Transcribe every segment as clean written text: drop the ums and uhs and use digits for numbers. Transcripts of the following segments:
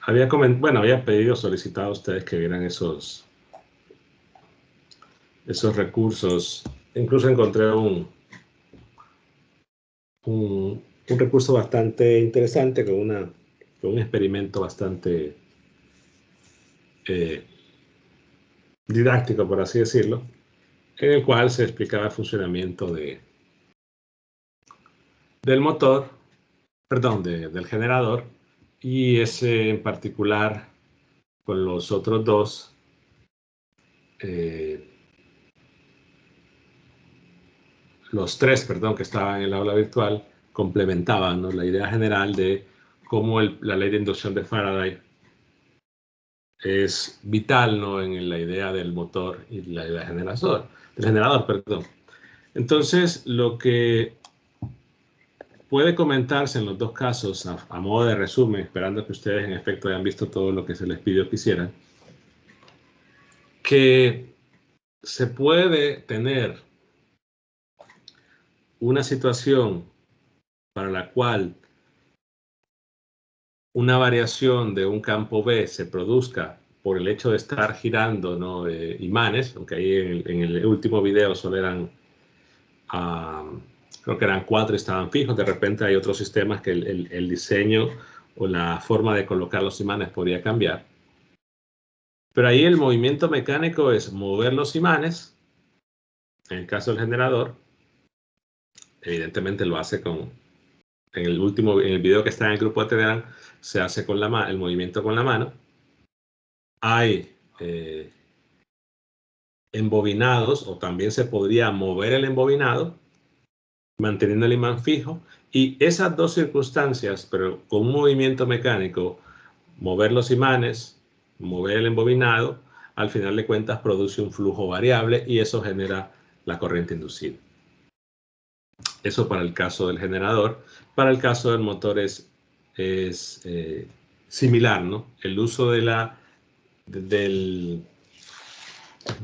había pedido, solicitado a ustedes que vieran esos recursos. Incluso encontré un recurso bastante interesante con un experimento bastante didáctico, por así decirlo, en el cual se explicaba el funcionamiento del motor, perdón, del generador, y ese en particular con los otros dos los tres, perdón, que estaban en el aula virtual, complementaban, ¿no?, la idea general de cómo la ley de inducción de Faraday es vital, ¿no?, en la idea del motor y la idea del generador, perdón. Entonces, lo que puede comentarse en los dos casos, a modo de resumen, esperando que ustedes en efecto hayan visto todo lo que se les pidió que hicieran, que se puede tener una situación para la cual una variación de un campo B se produzca por el hecho de estar girando, ¿no?, imanes, aunque ahí en el último video solo eran, creo que eran 4 y estaban fijos. De repente hay otros sistemas que el diseño o la forma de colocar los imanes podría cambiar. Pero ahí el movimiento mecánico es mover los imanes. En el caso del generador, evidentemente lo hace en el video que está en el grupo de Telegram, se hace con el movimiento con la mano. Hay embobinados, o también se podría mover el embobinado manteniendo el imán fijo, y esas dos circunstancias, pero con un movimiento mecánico, mover los imanes, mover el embobinado, al final de cuentas produce un flujo variable y eso genera la corriente inducida. Eso para el caso del generador. Para el caso del motor es similar, ¿no? El uso de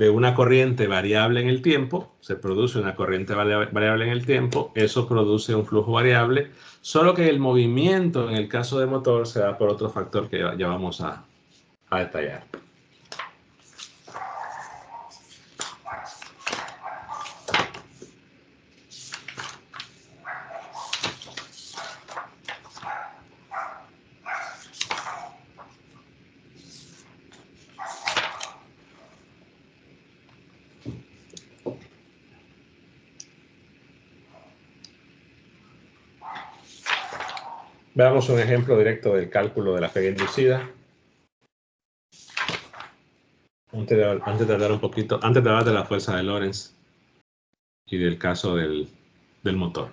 una corriente variable en el tiempo, se produce una corriente variable en el tiempo, eso produce un flujo variable, solo que el movimiento en el caso de motor se da por otro factor que ya vamos a detallar. Veamos un ejemplo directo del cálculo de la pega inducida. Antes de hablar de la fuerza de Lorentz y del caso del motor.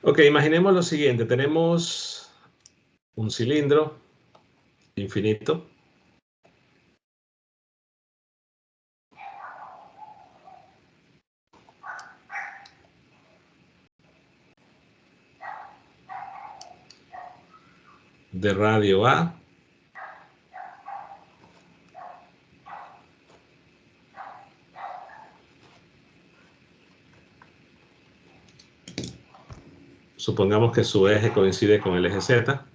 Ok, imaginemos lo siguiente. Tenemos un cilindro infinito. De radio A. Supongamos que su eje coincide con el eje Z.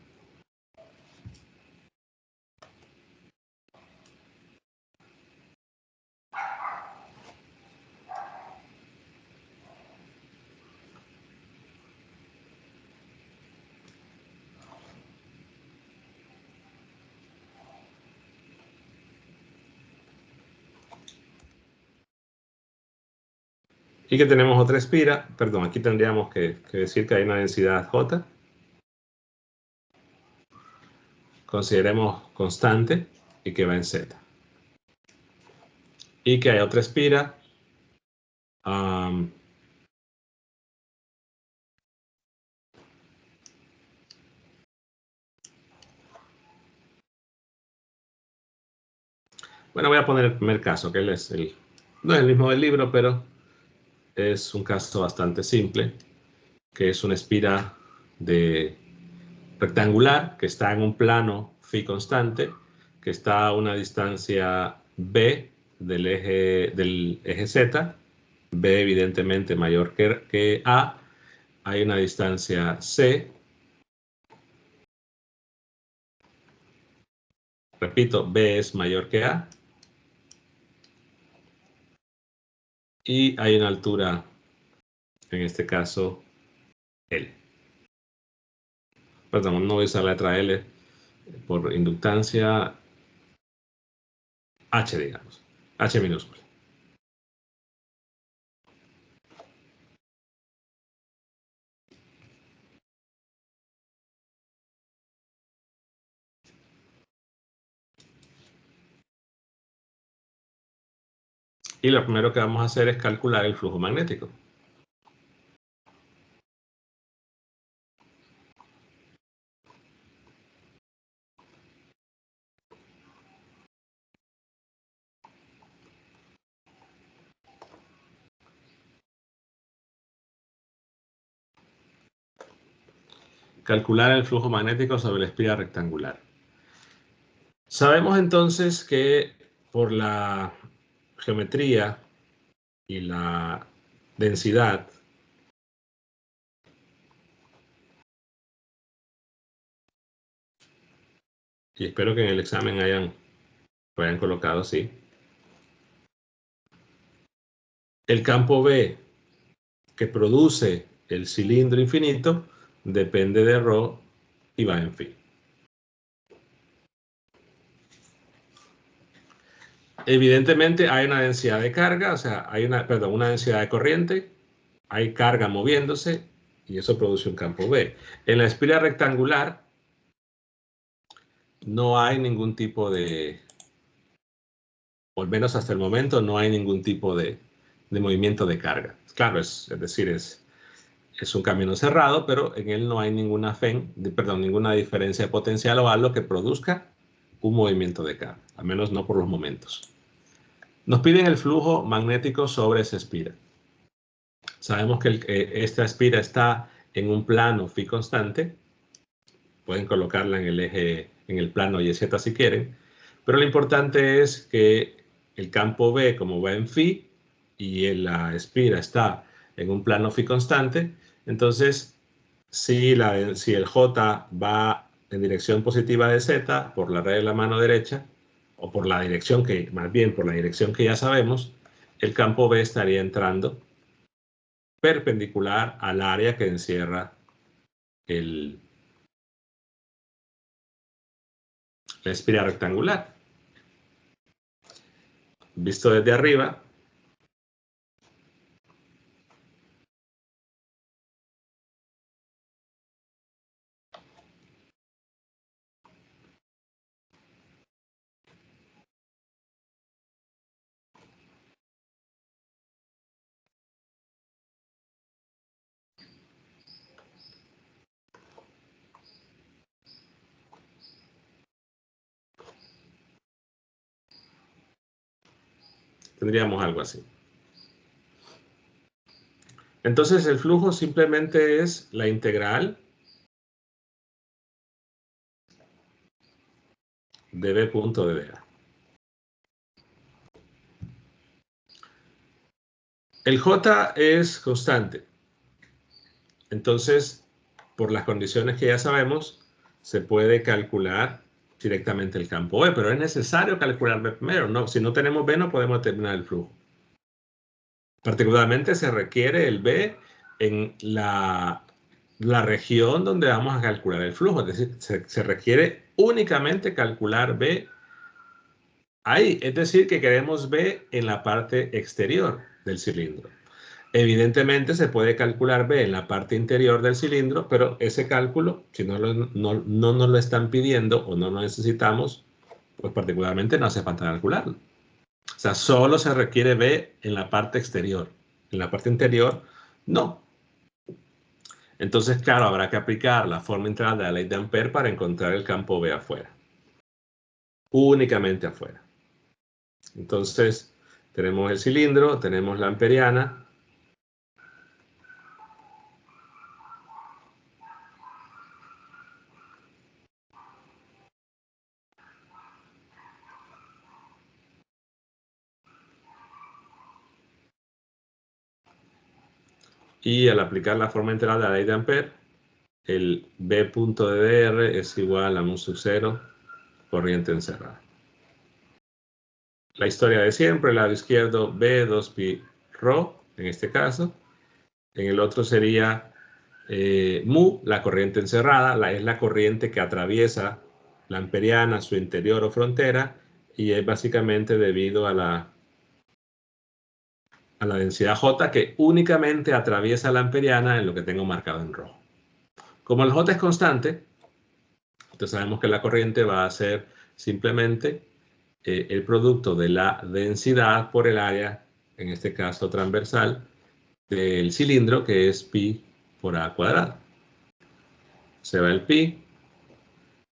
Y que tenemos otra espira, perdón, aquí tendríamos que decir que hay una densidad J. Consideremos constante y que va en Z. Y que hay otra espira. Bueno, voy a poner el primer caso, que no es el mismo del libro, pero es un caso bastante simple, que es una espira rectangular que está en un plano phi constante, que está a una distancia b del eje Z, b evidentemente mayor que a, hay una distancia c, Repito, B es mayor que A. Y hay una altura, en este caso, L. Perdón, no voy a usar la letra L por inductancia, H, digamos. H minúscula. Y lo primero que vamos a hacer es calcular el flujo magnético. Calcular el flujo magnético sobre la espiral rectangular. Sabemos entonces que por la geometría y la densidad, y espero que en el examen lo hayan colocado así, el campo B que produce el cilindro infinito depende de ρ y va en phi. Evidentemente hay una densidad de carga, o sea, hay una densidad de corriente, hay carga moviéndose y eso produce un campo B. En la espiral rectangular no hay ningún tipo de, o al menos hasta el momento, no hay ningún tipo de movimiento de carga. Claro, es decir, es un camino cerrado, pero en él no hay ninguna ninguna diferencia de potencial o algo que produzca un movimiento de carga, al menos no por los momentos. Nos piden el flujo magnético sobre esa espira. Sabemos que esta espira está en un plano phi constante. Pueden colocarla en el eje, en el plano y z si quieren. Pero lo importante es que el campo B, como va en phi, y la espira está en un plano phi constante, entonces si el J va en dirección positiva de z por la regla de la mano derecha, o por la dirección más bien por la dirección que ya sabemos, el campo B estaría entrando perpendicular al área que encierra la espira rectangular. Visto desde arriba, tendríamos algo así. Entonces el flujo simplemente es la integral de B punto de dA. El J es constante. Entonces, por las condiciones que ya sabemos, se puede calcular directamente el campo B, pero es necesario calcular B primero. No, si no tenemos B, no podemos determinar el flujo. Particularmente se requiere el B en la región donde vamos a calcular el flujo. Es decir, se requiere únicamente calcular B ahí. Es decir, que queremos B en la parte exterior del cilindro. Evidentemente se puede calcular B en la parte interior del cilindro, pero ese cálculo, si no nos lo están pidiendo o no lo necesitamos, pues particularmente no hace falta calcularlo. O sea, solo se requiere B en la parte exterior. En la parte interior, no. Entonces, claro, habrá que aplicar la forma integral de la ley de Ampère para encontrar el campo B afuera. Únicamente afuera. Entonces, tenemos el cilindro, tenemos la amperiana. Y al aplicar la forma integral de la ley de Ampère, el B punto de dr es igual a mu sub 0 corriente encerrada. La historia de siempre, el lado izquierdo B 2pi rho, en este caso. En el otro sería mu, la corriente encerrada, es la corriente que atraviesa la amperiana, su interior o frontera, y es básicamente debido a la densidad J, que únicamente atraviesa la amperiana en lo que tengo marcado en rojo. Como el J es constante, entonces sabemos que la corriente va a ser simplemente el producto de la densidad por el área, en este caso transversal, del cilindro, que es pi por a cuadrado. Se va el pi.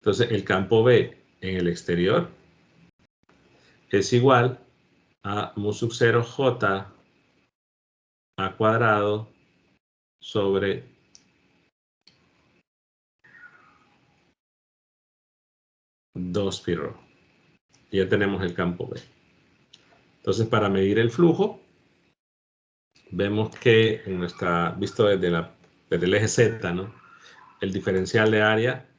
Entonces el campo B en el exterior es igual a mu sub 0 j a cuadrado sobre 2 pi rho. Y ya tenemos el campo B. Entonces, para medir el flujo, vemos que en nuestra, visto desde el eje Z, ¿no? El diferencial de área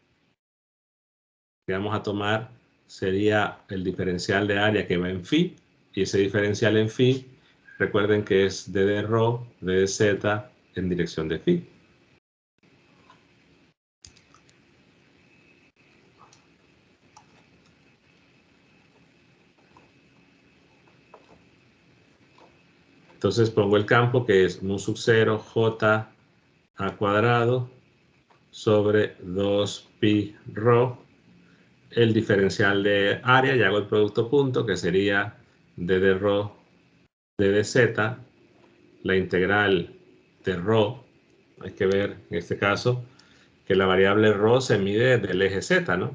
que vamos a tomar sería el diferencial de área que va en phi, y ese diferencial en phi, recuerden que es d de rho, d de z en dirección de phi. Entonces pongo el campo que es mu sub 0 j a cuadrado sobre 2 pi rho, el diferencial de área, y hago el producto punto, que sería d de rho, d de z, la integral de rho. Hay que ver en este caso que la variable rho se mide desde el eje z, ¿no?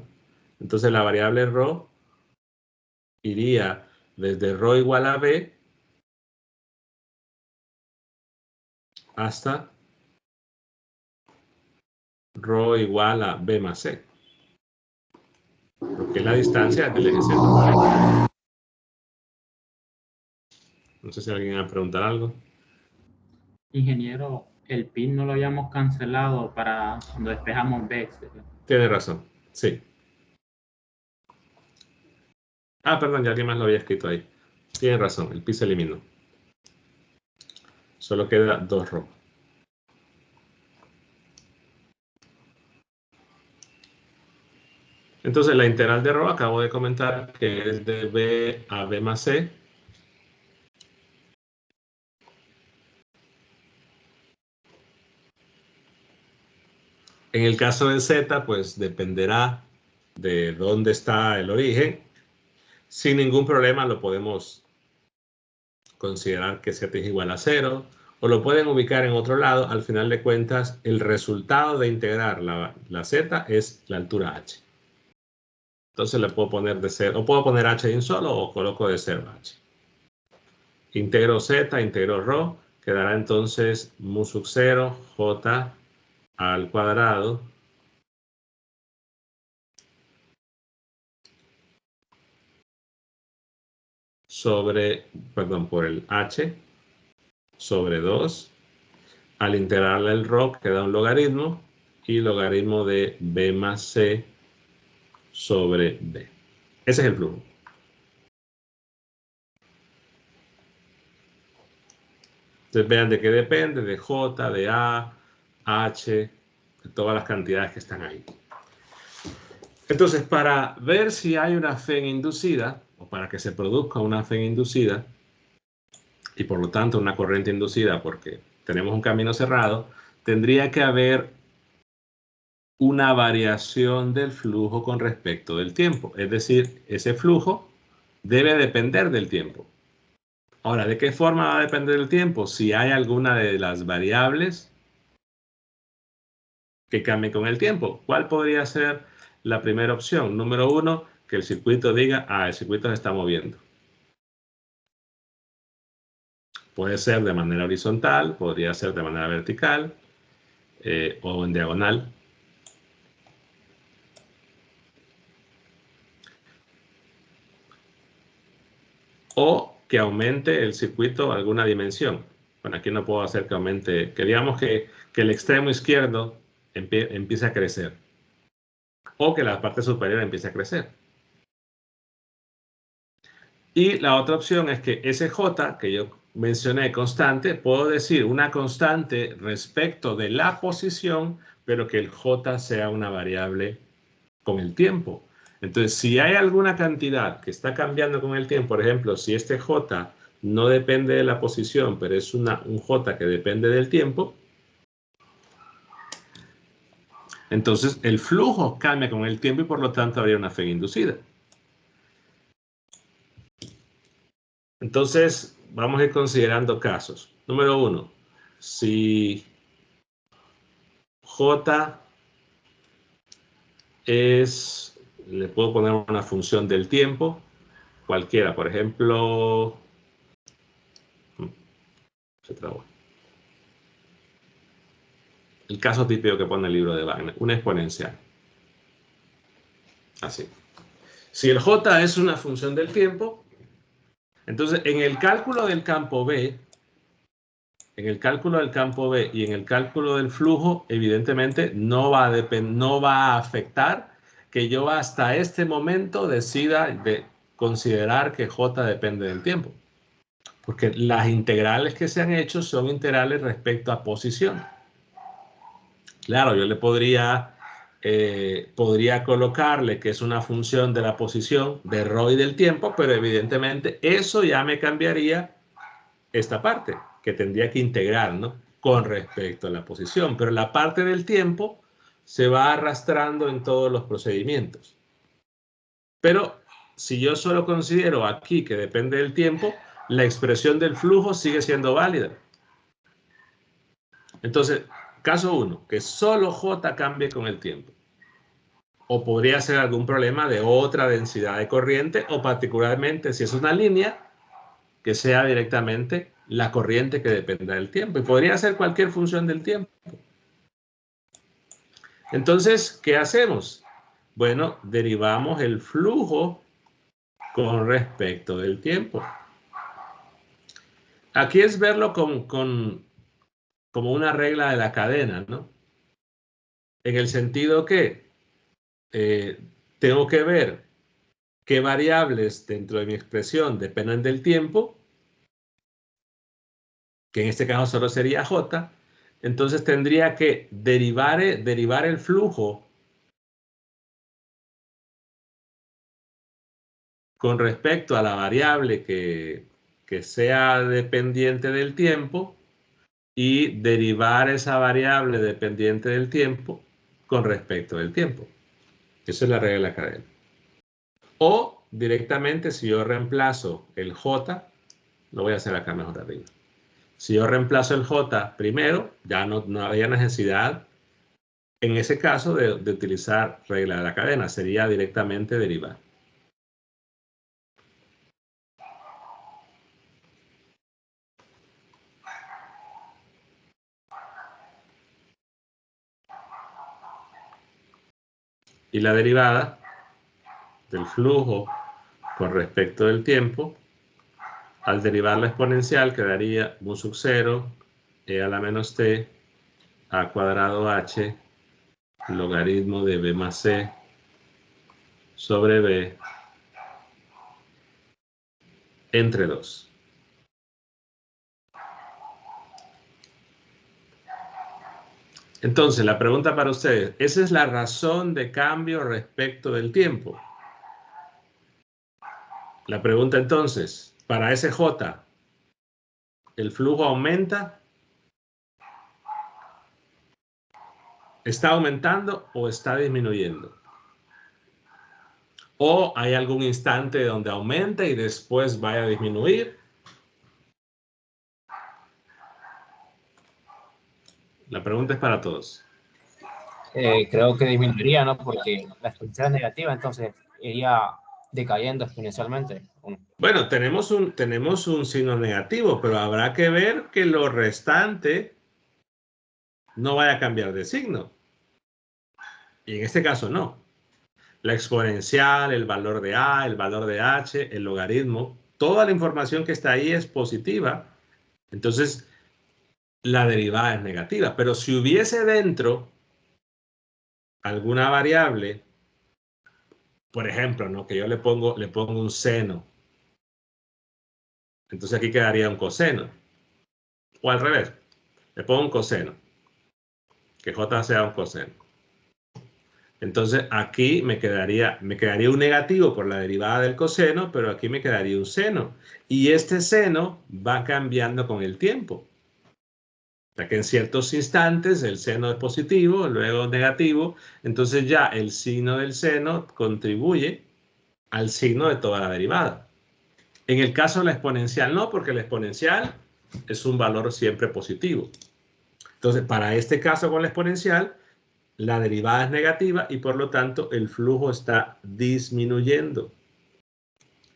Entonces la variable rho iría desde rho igual a b hasta rho igual a b más c, porque es la distancia del eje z. No sé si alguien va a preguntar algo. Ingeniero, el PIN no lo habíamos cancelado para cuando despejamos BEX. Tiene razón, sí. Ah, perdón, ya alguien más lo había escrito ahí. Tiene razón, el pi se eliminó. Solo queda 2 rho. Entonces la integral de rho acabo de comentar que es de b a b más c. En el caso de z, pues dependerá de dónde está el origen. Sin ningún problema lo podemos considerar que z es igual a 0, o lo pueden ubicar en otro lado. Al final de cuentas, el resultado de integrar la z es la altura h. Entonces le puedo poner de 0, o puedo poner h de un solo, o coloco de 0 a h. Integro z, integro rho, quedará entonces mu sub 0 j al cuadrado sobre, perdón, por el h sobre 2. Al integrar el rho queda un logaritmo, y logaritmo de b más c sobre b. Ese es el flujo. Entonces vean de qué depende, de j, de a, h, de todas las cantidades que están ahí. Entonces, para ver si hay una FEN inducida, o para que se produzca una FEN inducida, y por lo tanto una corriente inducida, porque tenemos un camino cerrado, tendría que haber una variación del flujo con respecto del tiempo. Es decir, ese flujo debe depender del tiempo. Ahora, ¿de qué forma va a depender del tiempo? Si hay alguna de las variables que cambie con el tiempo. ¿Cuál podría ser la primera opción? Número 1, que el circuito diga, el circuito se está moviendo. Puede ser de manera horizontal, podría ser de manera vertical o en diagonal. O que aumente el circuito alguna dimensión. Bueno, aquí no puedo hacer que aumente, que digamos que el extremo izquierdo empiece a crecer. O que la parte superior empiece a crecer. Y la otra opción es que ese J que yo mencioné constante, puedo decir una constante respecto de la posición, pero que el J sea una variable con el tiempo. Entonces, si hay alguna cantidad que está cambiando con el tiempo, por ejemplo, si este J no depende de la posición, pero es un J que depende del tiempo, entonces el flujo cambia con el tiempo y por lo tanto habría una fuga inducida. Entonces, vamos a ir considerando casos. Número 1, si J es, le puedo poner una función del tiempo, cualquiera, por ejemplo, se trabó. El caso típico que pone el libro de Wagner, una exponencial. Así. Si el J es una función del tiempo, entonces en el cálculo del campo B, y en el cálculo del flujo, evidentemente no va a afectar que yo hasta este momento decida considerar que J depende del tiempo. Porque las integrales que se han hecho son integrales respecto a posición. Claro, yo le podría colocarle que es una función de la posición de ρ y del tiempo, pero evidentemente eso ya me cambiaría esta parte, que tendría que integrar, ¿no?, con respecto a la posición. Pero la parte del tiempo se va arrastrando en todos los procedimientos. Pero si yo solo considero aquí que depende del tiempo, la expresión del flujo sigue siendo válida. Entonces, caso 1, que solo J cambie con el tiempo. O podría ser algún problema de otra densidad de corriente, o particularmente si es una línea, que sea directamente la corriente que dependa del tiempo. Y podría ser cualquier función del tiempo. Entonces, ¿qué hacemos? Bueno, derivamos el flujo con respecto del tiempo. Aquí es verlo como una regla de la cadena, ¿no? En el sentido que tengo que ver qué variables dentro de mi expresión dependen del tiempo, que en este caso solo sería J. Entonces tendría que derivar el flujo con respecto a la variable que sea dependiente del tiempo y derivar esa variable dependiente del tiempo con respecto del tiempo. Esa es la regla de la cadena. O directamente, si yo reemplazo el J, lo voy a hacer acá mejor arriba. Si yo reemplazo el J primero, ya no habría necesidad, en ese caso, de utilizar regla de la cadena. Sería directamente derivar. Y la derivada del flujo con respecto del tiempo, al derivar la exponencial, quedaría mu sub 0, e a la menos t, a cuadrado h, logaritmo de b más c, sobre b, entre 2. Entonces, la pregunta para ustedes, ¿esa es la razón de cambio respecto del tiempo? La pregunta entonces, para ese J, ¿el flujo aumenta? ¿Está aumentando o está disminuyendo? ¿O hay algún instante donde aumente y después vaya a disminuir? La pregunta es para todos. Creo que disminuiría, ¿no? Porque la exponencial es negativa, entonces iría decayendo exponencialmente. Bueno, tenemos un signo negativo, pero habrá que ver que lo restante no vaya a cambiar de signo. Y en este caso no. La exponencial, el valor de A, el valor de H, el logaritmo, toda la información que está ahí es positiva. Entonces, la derivada es negativa. Pero si hubiese dentro alguna variable, por ejemplo, ¿no?, que yo le pongo un seno Entonces aquí quedaría un coseno. O al revés, le pongo un coseno. Que J sea un coseno. Entonces aquí me quedaría un negativo por la derivada del coseno, pero aquí me quedaría un seno. Y este seno va cambiando con el tiempo. O sea que en ciertos instantes el seno es positivo, luego negativo. Entonces ya el signo del seno contribuye al signo de toda la derivada. En el caso de la exponencial no, porque la exponencial es un valor siempre positivo. Entonces, para este caso con la exponencial, la derivada es negativa y por lo tanto el flujo está disminuyendo.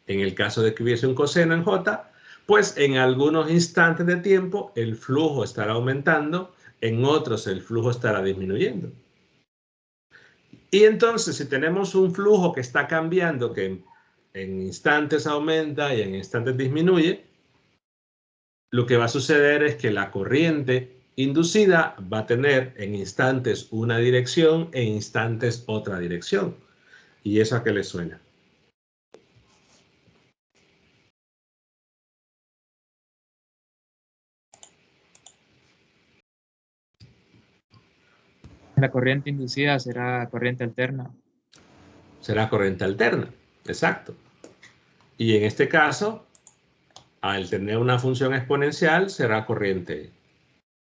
En el caso de que hubiese un coseno en J, pues en algunos instantes de tiempo el flujo estará aumentando, en otros el flujo estará disminuyendo. Y entonces si tenemos un flujo que está cambiando, que en instantes aumenta y en instantes disminuye, lo que va a suceder es que la corriente inducida va a tener en instantes una dirección e instantes otra dirección. ¿Y eso a qué le suena? La corriente inducida será corriente alterna. Será corriente alterna, exacto. Y en este caso, al tener una función exponencial, será corriente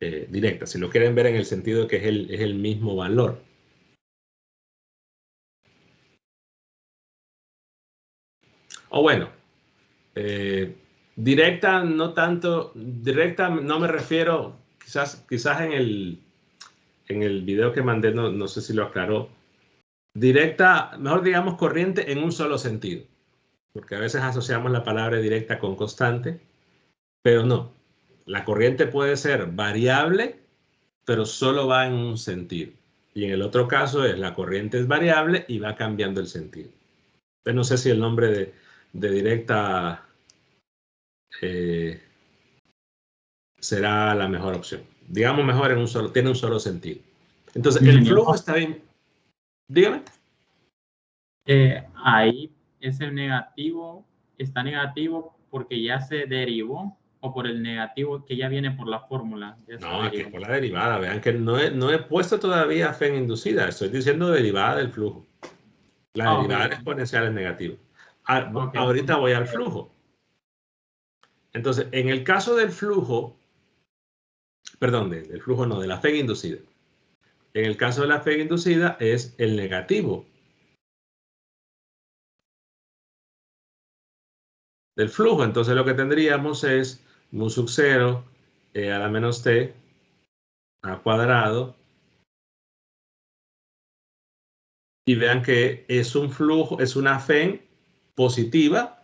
directa. Si lo quieren ver en el sentido de que es el mismo valor. O bueno, directa no tanto, directa no me refiero, quizás en el video que mandé, no sé si lo aclaró. Directa, mejor digamos corriente en un solo sentido. Porque a veces asociamos la palabra directa con constante, pero no. La corriente puede ser variable, pero solo va en un sentido. Y en el otro caso es la corriente es variable y va cambiando el sentido. Entonces no sé si el nombre de directa será la mejor opción. Digamos mejor tiene un solo sentido. Entonces el flujo está bien. Dígame. Ahí ese negativo está negativo porque ya se derivó o por el negativo que ya viene por la fórmula. No, aquí es por la derivada. Vean que no he puesto todavía fe en inducida. Estoy diciendo derivada del flujo. La derivada exponencial es negativa. Ahorita voy al flujo. Entonces, en el caso del flujo, perdón, del flujo no, de la fe inducida. En el caso de la fe inducida es el negativo del flujo. Entonces lo que tendríamos es mu sub 0 a la menos t al cuadrado. Y vean que es un flujo, es una fe positiva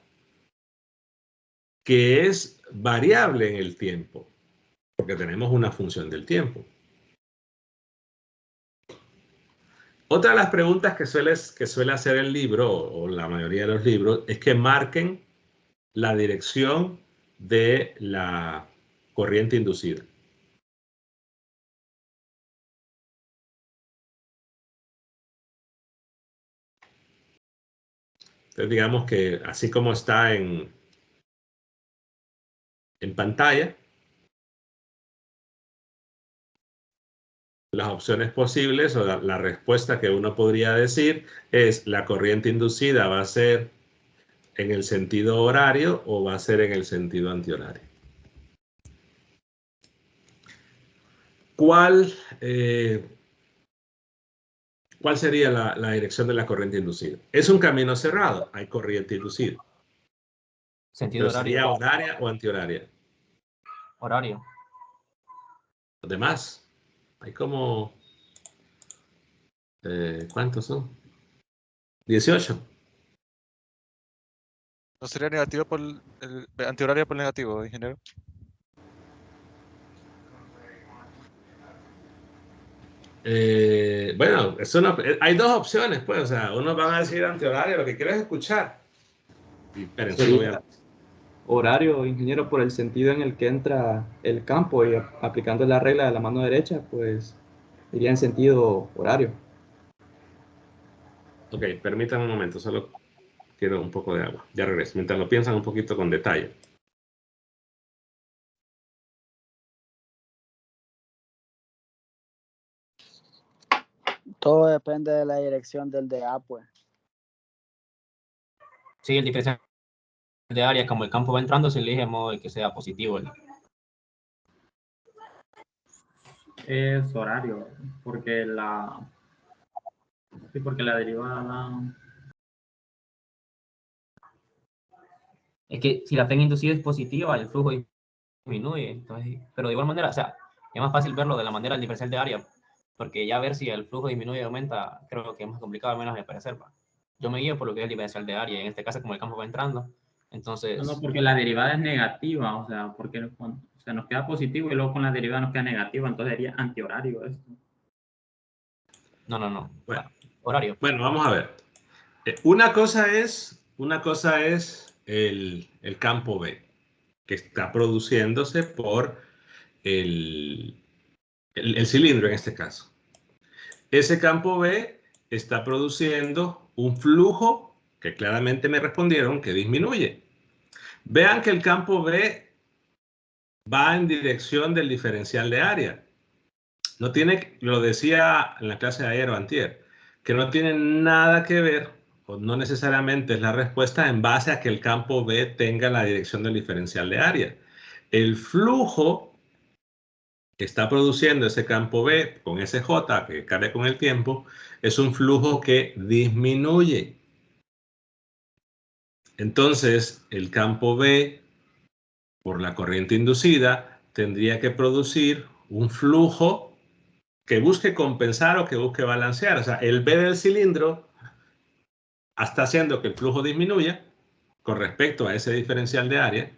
que es variable en el tiempo, porque tenemos una función del tiempo. Otra de las preguntas que suele hacer el libro, o la mayoría de los libros, es que marquen la dirección de la corriente inducida. Entonces digamos que así como está en pantalla, las opciones posibles o la respuesta que uno podría decir es la corriente inducida va a ser en el sentido horario o va a ser en el sentido antihorario. ¿Cuál sería la dirección de la corriente inducida? Es un camino cerrado, hay corriente inducida. Sentido horario. ¿Sería horaria o antihoraria? Horario. Los demás, hay como... ¿cuántos son? 18. ¿No sería negativo por el antihorario por el negativo, ingeniero? Bueno, hay dos opciones, pues, o sea, unos van a decir antihorario, lo que quiero es escuchar. Y esperen, horario, ingeniero, por el sentido en el que entra el campo y aplicando la regla de la mano derecha, pues iría en sentido horario. Ok, permítanme un momento, solo quiero un poco de agua. Ya regreso, mientras lo piensan un poquito con detalle. Todo depende de la dirección del DA, pues. Sí, el diferencial de área, como el campo va entrando, se elige de modo de que sea positivo. Es horario, porque porque la derivada... Es que si la P inducida es positiva, el flujo disminuye. Entonces, pero de igual manera, o sea, es más fácil verlo de la manera del diferencial de área, porque ya ver si el flujo disminuye o aumenta, creo que es más complicado, al menos a mi parecer. Yo me guío por lo que es el diferencial de área, y en este caso, como el campo va entrando, entonces... No, porque la derivada es negativa, o sea, porque o sea, nos queda positivo y luego con la derivada nos queda negativa, entonces sería antihorario esto. No. Bueno, Horario. bueno, vamos a ver. Una cosa es el campo B, que está produciéndose por el cilindro en este caso. Ese campo B está produciendo un flujo que claramente me respondieron que disminuye. Vean que el campo B va en dirección del diferencial de área. No tiene, lo decía en la clase de ayer o antier, que no tiene nada que ver, o no necesariamente es la respuesta en base a que el campo B tenga la dirección del diferencial de área. El flujo que está produciendo ese campo B con ese J que cambia con el tiempo es un flujo que disminuye. Entonces, el campo B, por la corriente inducida, tendría que producir un flujo que busque compensar o que busque balancear. O sea, el B del cilindro está haciendo que el flujo disminuya con respecto a ese diferencial de área.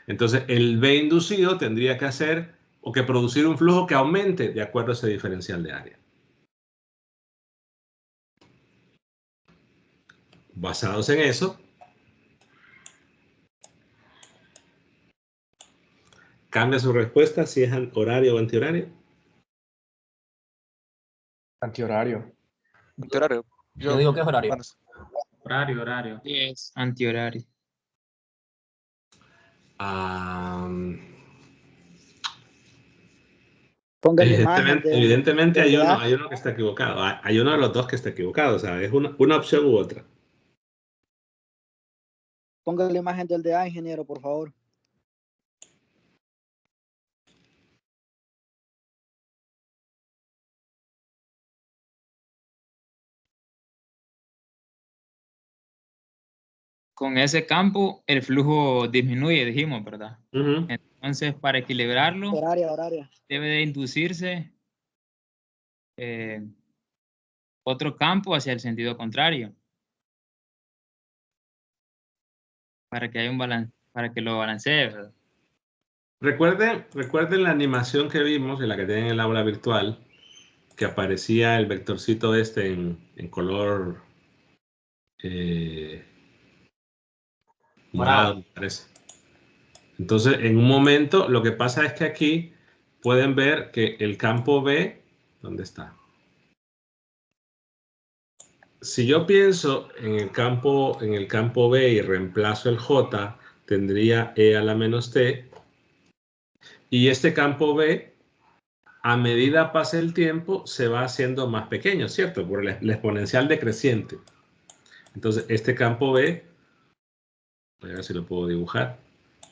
Entonces, el B inducido tendría que hacer o que producir un flujo que aumente de acuerdo a ese diferencial de área. Basados en eso, cambia su respuesta si es horario o antihorario. Antihorario. Antihorario. Yo digo que es horario. Bueno, Horario. Sí, es antihorario. Ponga la imagen Evidentemente del DA. hay uno que está equivocado. Hay uno de los dos que está equivocado. O sea, es una opción u otra. Ponga la imagen del DA, ingeniero, por favor. Con ese campo, el flujo disminuye, dijimos, ¿verdad? Uh-huh. Entonces, para equilibrarlo, Horario. debe de inducirse otro campo hacia el sentido contrario. Para que haya un balance, para que lo balancee, ¿verdad? Recuerden la animación que vimos en la que tienen en el aula virtual, que aparecía el vectorcito este en color morado, me parece. Entonces, en un momento, lo que pasa es que aquí pueden ver que el campo B, ¿dónde está? Si yo pienso en el campo B y reemplazo el J, tendría E a la menos T. Y este campo B, a medida pasa el tiempo, se va haciendo más pequeño, ¿cierto? Por la exponencial decreciente. Entonces, este campo B, voy a ver si lo puedo dibujar.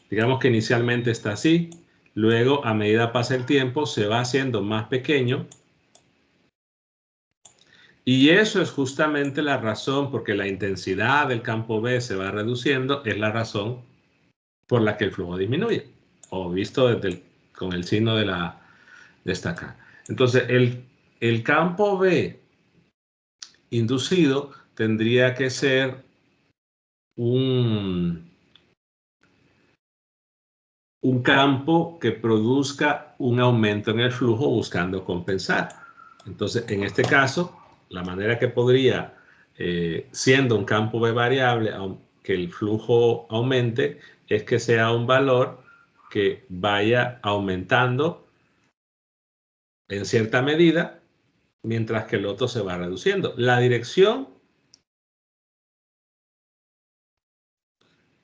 Digamos que inicialmente está así. Luego, a medida pasa el tiempo, se va haciendo más pequeño. Y eso es justamente la razón, porque la intensidad del campo B se va reduciendo, es la razón por la que el flujo disminuye. O visto con el signo de esta acá. Entonces, el campo B inducido tendría que ser un campo que produzca un aumento en el flujo buscando compensar. Entonces, en este caso, la manera que podría, siendo un campo B variable, que el flujo aumente, es que sea un valor que vaya aumentando en cierta medida, mientras que el otro se va reduciendo. La dirección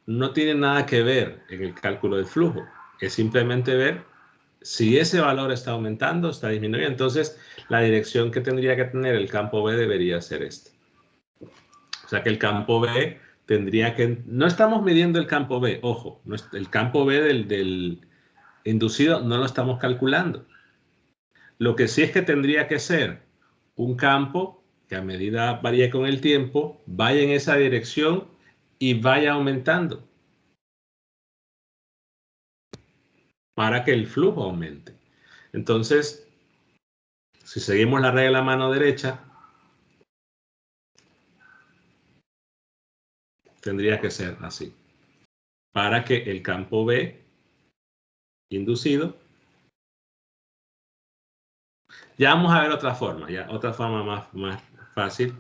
no tiene nada que ver en el cálculo del flujo, es simplemente ver Si ese valor está aumentando, está disminuyendo, entonces la dirección que tendría que tener el campo B debería ser este. O sea que el campo B tendría que... No estamos midiendo el campo B, ojo, el campo B del inducido no lo estamos calculando. Lo que sí es que tendría que ser un campo que a medida varíe con el tiempo, vaya en esa dirección y vaya aumentando para que el flujo aumente. Entonces, si seguimos la regla de la mano derecha, tendría que ser así, para que el campo B inducido... Ya vamos a ver otra forma, ya otra forma más fácil,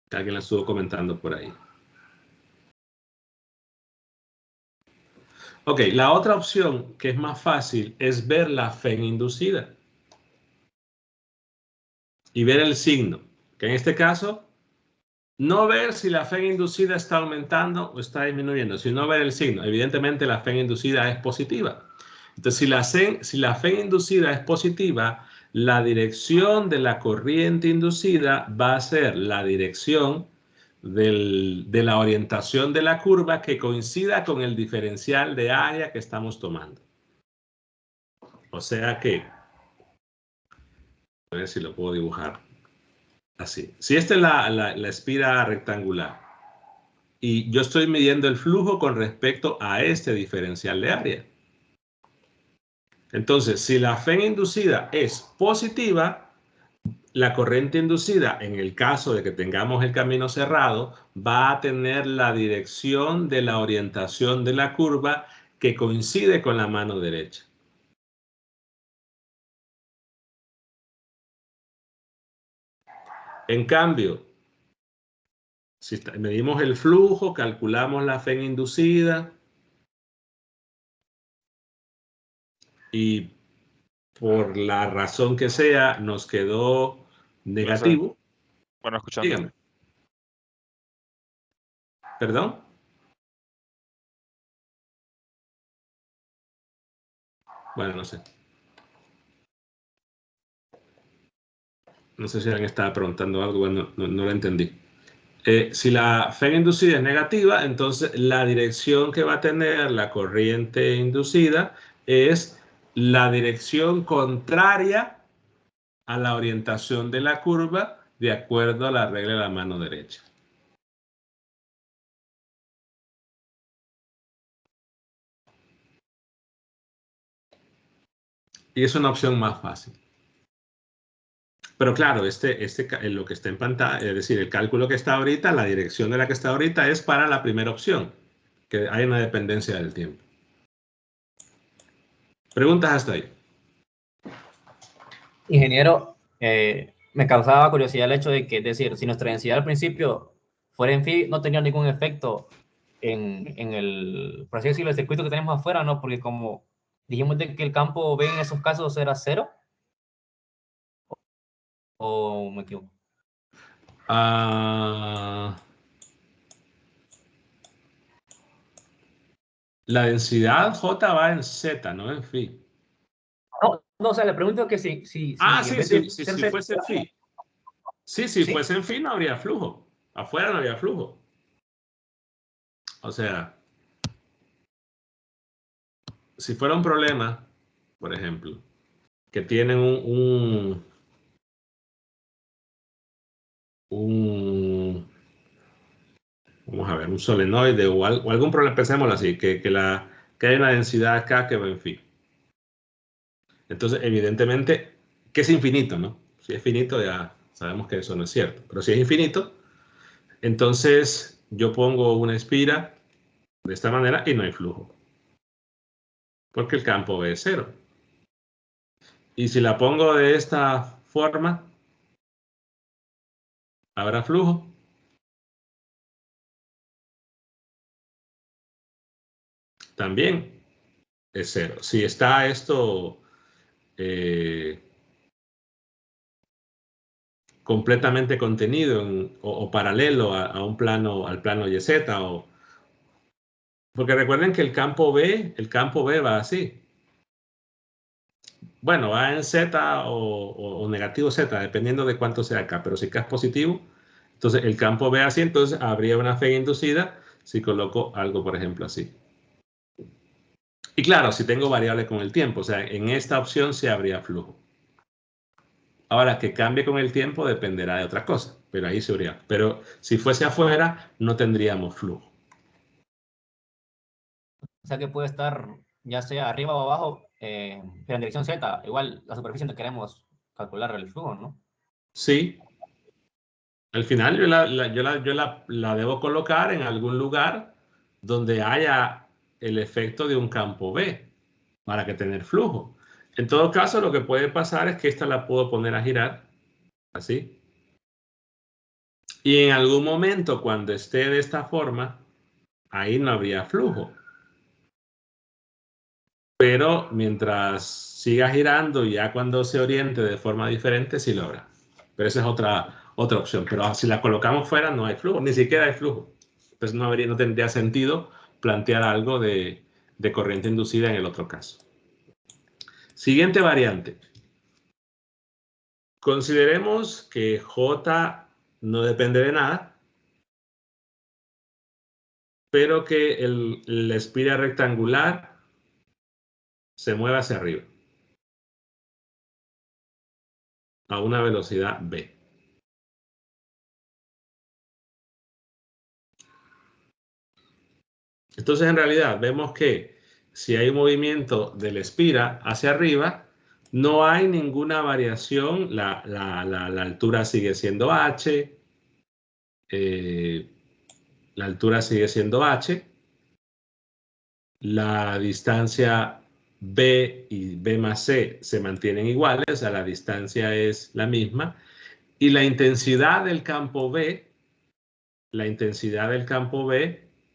que alguien la estuvo comentando por ahí. Ok, la otra opción que es más fácil es ver la FEN inducida y ver el signo, que en este caso, no ver si la FEN inducida está aumentando o está disminuyendo, sino ver el signo. Evidentemente la FEN inducida es positiva. Entonces, si la FEN inducida es positiva, la dirección de la corriente inducida va a ser la dirección de la orientación de la curva que coincida con el diferencial de área que estamos tomando. O sea que, a ver si lo puedo dibujar así. Si esta es la espira rectangular y yo estoy midiendo el flujo con respecto a este diferencial de área. Entonces, si la FEN inducida es positiva, la corriente inducida, en el caso de que tengamos el camino cerrado, va a tener la dirección de la orientación de la curva que coincide con la mano derecha. En cambio, si medimos el flujo, calculamos la FEN inducida y por la razón que sea nos quedó negativo. Bueno, escuchando. Dígame. ¿Perdón? Bueno, no sé. No sé si alguien estaba preguntando algo, bueno, no lo entendí. Si la FEN inducida es negativa, entonces la dirección que va a tener la corriente inducida es la dirección contraria a la orientación de la curva de acuerdo a la regla de la mano derecha. Y es una opción más fácil. Pero claro, lo que está en pantalla, es decir, el cálculo que está ahorita, la dirección de la que está ahorita es para la primera opción, que hay una dependencia del tiempo. ¿Preguntas hasta ahí? Ingeniero, me causaba curiosidad el hecho de que, es decir, si nuestra densidad al principio fuera en phi, no tenía ningún efecto en el, por así decirlo, el circuito que tenemos afuera, ¿no? Porque como dijimos de que el campo B en esos casos era 0, ¿o me equivoco? La densidad J va en Z, no en phi. No, o sea, le pregunto que si Sí, ser cero, fuese en phi. Sí, si fuese en phi no habría flujo. Afuera no habría flujo. O sea, si fuera un problema, por ejemplo, que tienen vamos a ver, un solenoide o algún problema, pensémoslo así, que hay una densidad acá que va en phi. Entonces, evidentemente, que es infinito, ¿no? Si es finito, ya sabemos que eso no es cierto. Pero si es infinito, entonces yo pongo una espira de esta manera y no hay flujo. Porque el campo B es 0. Y si la pongo de esta forma, ¿habrá flujo? También es 0. Si está esto completamente contenido o paralelo a un plano, al plano YZ, porque recuerden que el campo B va así. bueno, va en Z o negativo Z, dependiendo de cuánto sea acá, pero si acá es positivo, entonces el campo B así, entonces habría una fe inducida si coloco algo, por ejemplo, así. Y claro, si tengo variable con el tiempo, o sea, en esta opción sí habría flujo. Ahora, que cambie con el tiempo dependerá de otra cosa, pero ahí se habría. Pero si fuese afuera, no tendríamos flujo. O sea que puede estar ya sea arriba o abajo, pero en dirección Z, igual la superficie donde queremos calcular el flujo, ¿no? Sí. Al final yo la debo colocar en algún lugar donde haya el efecto de un campo B para que tener flujo. En todo caso, lo que puede pasar es que esta la puedo poner a girar, así. Y en algún momento, cuando esté de esta forma, ahí no habría flujo. Pero mientras siga girando, ya cuando se oriente de forma diferente, sí lo habrá. Pero esa es otra opción. Pero si la colocamos fuera, no hay flujo, ni siquiera hay flujo. Pues no tendría sentido plantear algo de corriente inducida en el otro caso. Siguiente variante. Consideremos que J no depende de nada, pero que la espira rectangular se mueve hacia arriba a una velocidad v. Entonces, en realidad, vemos que si hay un movimiento de la espira hacia arriba, no hay ninguna variación. La altura sigue siendo h. La altura sigue siendo h. La distancia b y b más c se mantienen iguales, o sea, la distancia es la misma. Y la intensidad del campo B,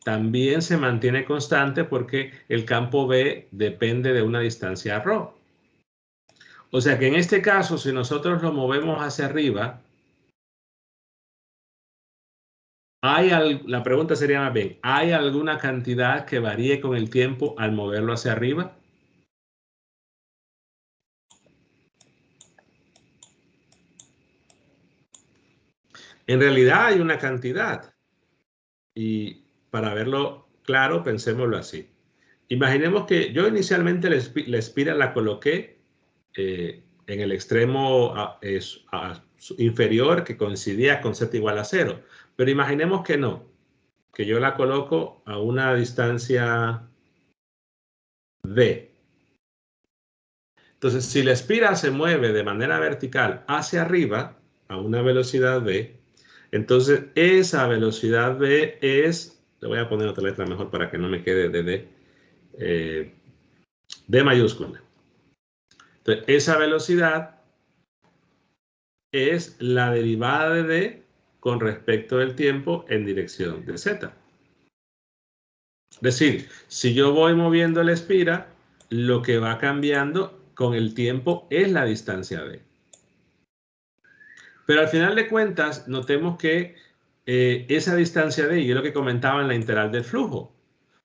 también se mantiene constante porque el campo B depende de una distancia ρ. O sea que en este caso, si nosotros lo movemos hacia arriba, la pregunta sería más bien, ¿hay alguna cantidad que varíe con el tiempo al moverlo hacia arriba? En realidad hay una cantidad. Y para verlo claro, pensémoslo así. Imaginemos que yo inicialmente la espira la coloqué en el extremo inferior que coincidía con z igual a 0. Pero imaginemos que no, que yo la coloco a una distancia v. Entonces, si la espira se mueve de manera vertical hacia arriba a una velocidad v, entonces esa velocidad v es, le voy a poner otra letra mejor para que no me quede de D mayúscula. Entonces, esa velocidad es la derivada de D con respecto del tiempo en dirección de Z. Es decir, si yo voy moviendo la espira, lo que va cambiando con el tiempo es la distancia D. Pero al final de cuentas, notemos que esa distancia D, y es lo que comentaba en la integral del flujo,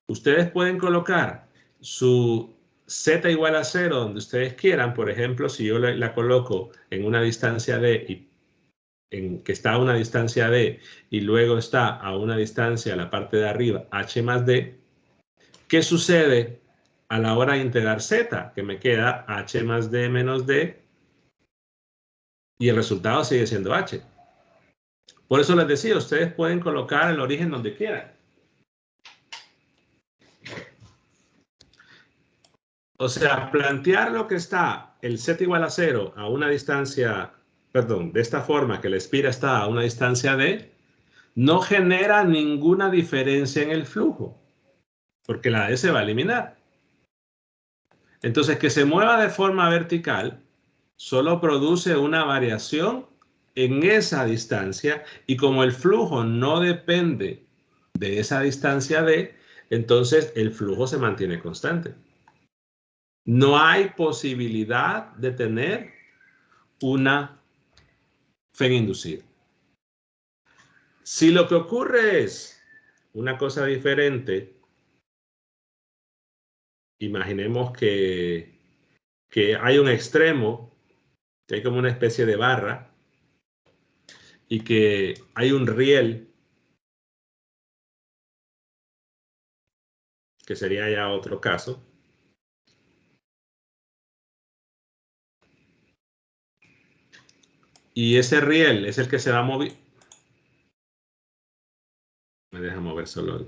ustedes pueden colocar su z igual a 0 donde ustedes quieran. Por ejemplo, si yo la coloco en una distancia D, que está a una distancia D, y luego está a una distancia a la parte de arriba, h más D, ¿qué sucede a la hora de integrar z? Que me queda h más D menos D, y el resultado sigue siendo h. Por eso les decía, ustedes pueden colocar el origen donde quieran. O sea, plantear lo que está el z igual a 0 a una distancia, perdón, de esta forma que la espira está a una distancia d, no genera ninguna diferencia en el flujo, porque la d se va a eliminar. Entonces, que se mueva de forma vertical solo produce una variación en esa distancia, y como el flujo no depende de esa distancia d, entonces el flujo se mantiene constante. No hay posibilidad de tener una fe inducida. Si lo que ocurre es una cosa diferente, imaginemos que que hay un extremo, que hay como una especie de barra, y que hay un riel, que sería ya otro caso. Y ese riel es el que se va a mover. Me deja mover solo.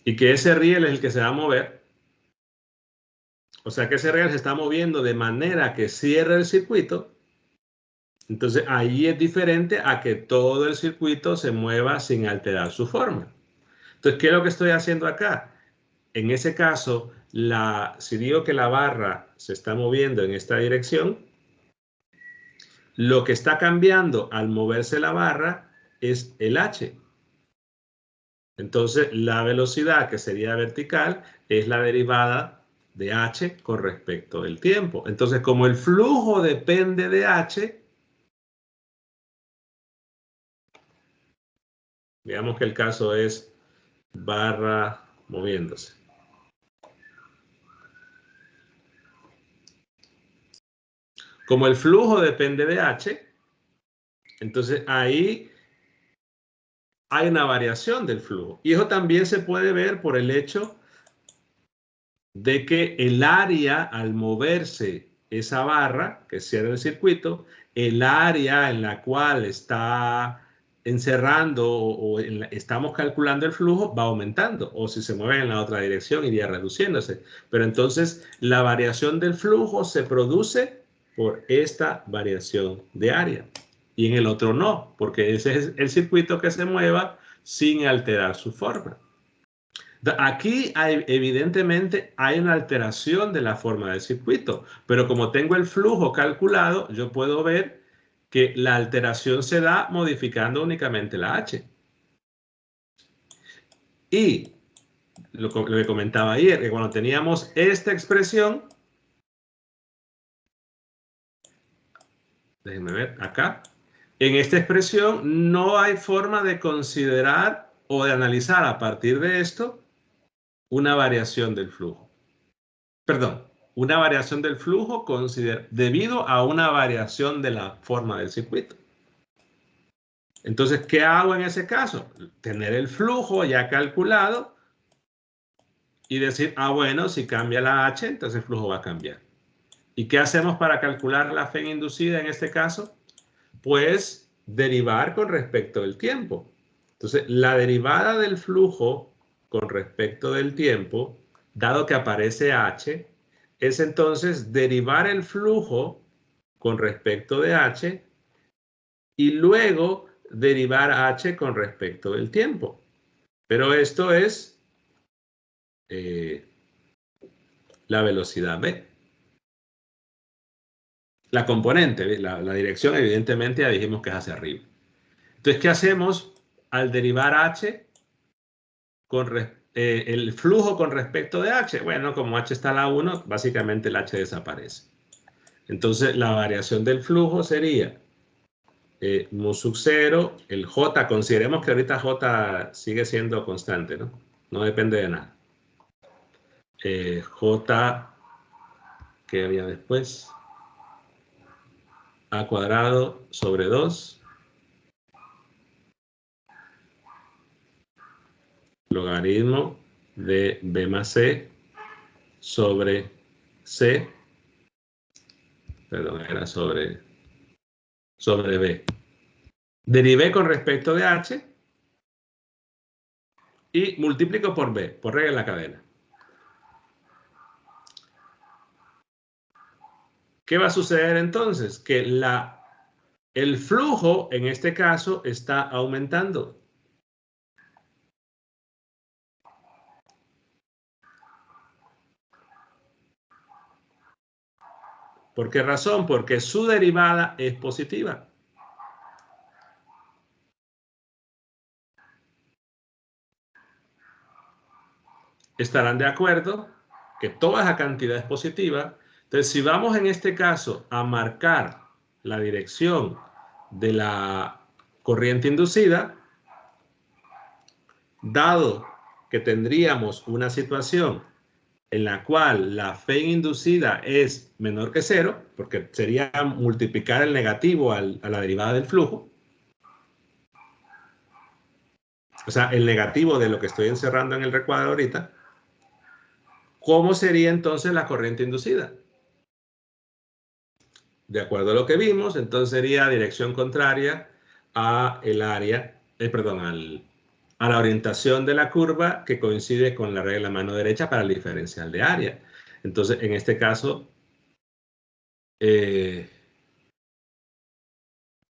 Y que ese riel es el que se va a mover. O sea que ese riel se está moviendo de manera que cierre el circuito. Entonces ahí es diferente a que todo el circuito se mueva sin alterar su forma. Entonces, ¿qué es lo que estoy haciendo acá? En ese caso, si digo que la barra se está moviendo en esta dirección, lo que está cambiando al moverse la barra es el h. Entonces, la velocidad que sería vertical es la derivada de h con respecto del tiempo. Entonces, como el flujo depende de h, digamos que el caso es barra moviéndose. Como el flujo depende de h, entonces ahí hay una variación del flujo. Y eso también se puede ver por el hecho de que el área al moverse esa barra que cierra el circuito, el área en la cual está encerrando o estamos calculando el flujo va aumentando, o si se mueve en la otra dirección iría reduciéndose. Pero entonces la variación del flujo se produce por esta variación de área. Y en el otro no, porque ese es el circuito que se mueva sin alterar su forma. Aquí evidentemente hay una alteración de la forma del circuito, pero como tengo el flujo calculado, yo puedo ver que la alteración se da modificando únicamente la h. Y lo que comentaba ayer, que cuando teníamos esta expresión, déjenme ver acá, en esta expresión no hay forma de considerar o de analizar a partir de esto una variación del flujo. Perdón, una variación del flujo debido a una variación de la forma del circuito. Entonces, ¿qué hago en ese caso? Tener el flujo ya calculado y decir, bueno, si cambia la h, entonces el flujo va a cambiar. ¿Y qué hacemos para calcular la FEN inducida en este caso? Pues derivar con respecto del tiempo. Entonces, la derivada del flujo con respecto del tiempo, dado que aparece h, es entonces derivar el flujo con respecto de h y luego derivar h con respecto del tiempo. Pero esto es la velocidad v. La componente, la dirección evidentemente ya dijimos que es hacia arriba. Entonces, ¿qué hacemos al derivar h el flujo con respecto de h? Bueno, como h está a la 1, básicamente el h desaparece. Entonces, la variación del flujo sería mu sub 0, el j, consideremos que ahorita j sigue siendo constante, ¿no? No depende de nada. J, ¿qué había después? A cuadrado sobre 2 logaritmo de b más c sobre c, perdón, era sobre b. Derivé con respecto de h y multiplico por b, por regla de la cadena. ¿Qué va a suceder entonces? Que el flujo, en este caso, está aumentando. ¿Por qué razón? Porque su derivada es positiva. estarán de acuerdo que toda esa cantidad es positiva. Entonces, si vamos en este caso a marcar la dirección de la corriente inducida, dado que tendríamos una situación en la cual la fe inducida es menor que 0, porque sería multiplicar el negativo a la derivada del flujo, o sea, el negativo de lo que estoy encerrando en el recuadro ahorita, ¿cómo sería entonces la corriente inducida? De acuerdo a lo que vimos, entonces sería dirección contraria a el área, a la orientación de la curva que coincide con la regla mano derecha para el diferencial de área. Entonces, en este caso,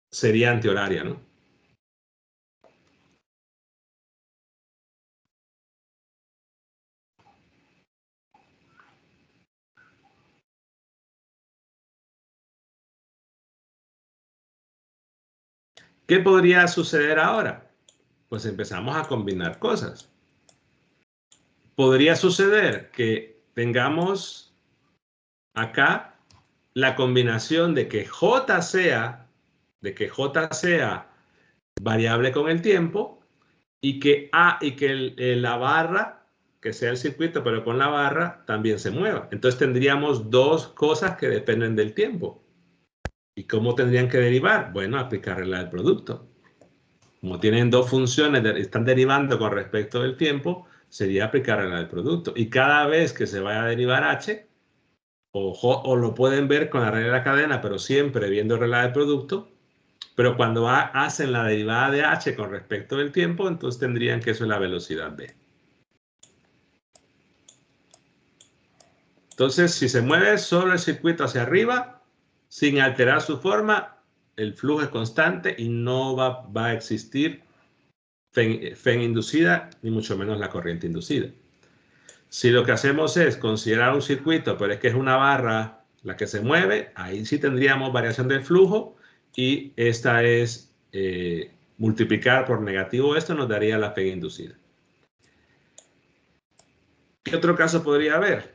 sería antihoraria, ¿no? ¿Qué podría suceder ahora? Pues empezamos a combinar cosas. Podría suceder que tengamos acá la combinación de que J sea variable con el tiempo y que la barra, que sea el circuito pero con la barra, también se mueva. Entonces tendríamos dos cosas que dependen del tiempo. ¿Y cómo tendrían que derivar? Bueno, aplicar regla del producto. Como tienen dos funciones, están derivando con respecto del tiempo, sería aplicar regla del producto. Y cada vez que se vaya a derivar h, o lo pueden ver con la regla de la cadena, pero siempre viendo regla del producto, pero cuando hacen la derivada de h con respecto del tiempo, entonces tendrían que eso es la velocidad v. Entonces, si se mueve solo el circuito hacia arriba, sin alterar su forma, el flujo es constante y no va a existir fe inducida, ni mucho menos la corriente inducida. Si lo que hacemos es considerar un circuito, pero es que es una barra la que se mueve, ahí sí tendríamos variación del flujo y esta es multiplicar por negativo esto nos daría la fe inducida. ¿Qué otro caso podría haber?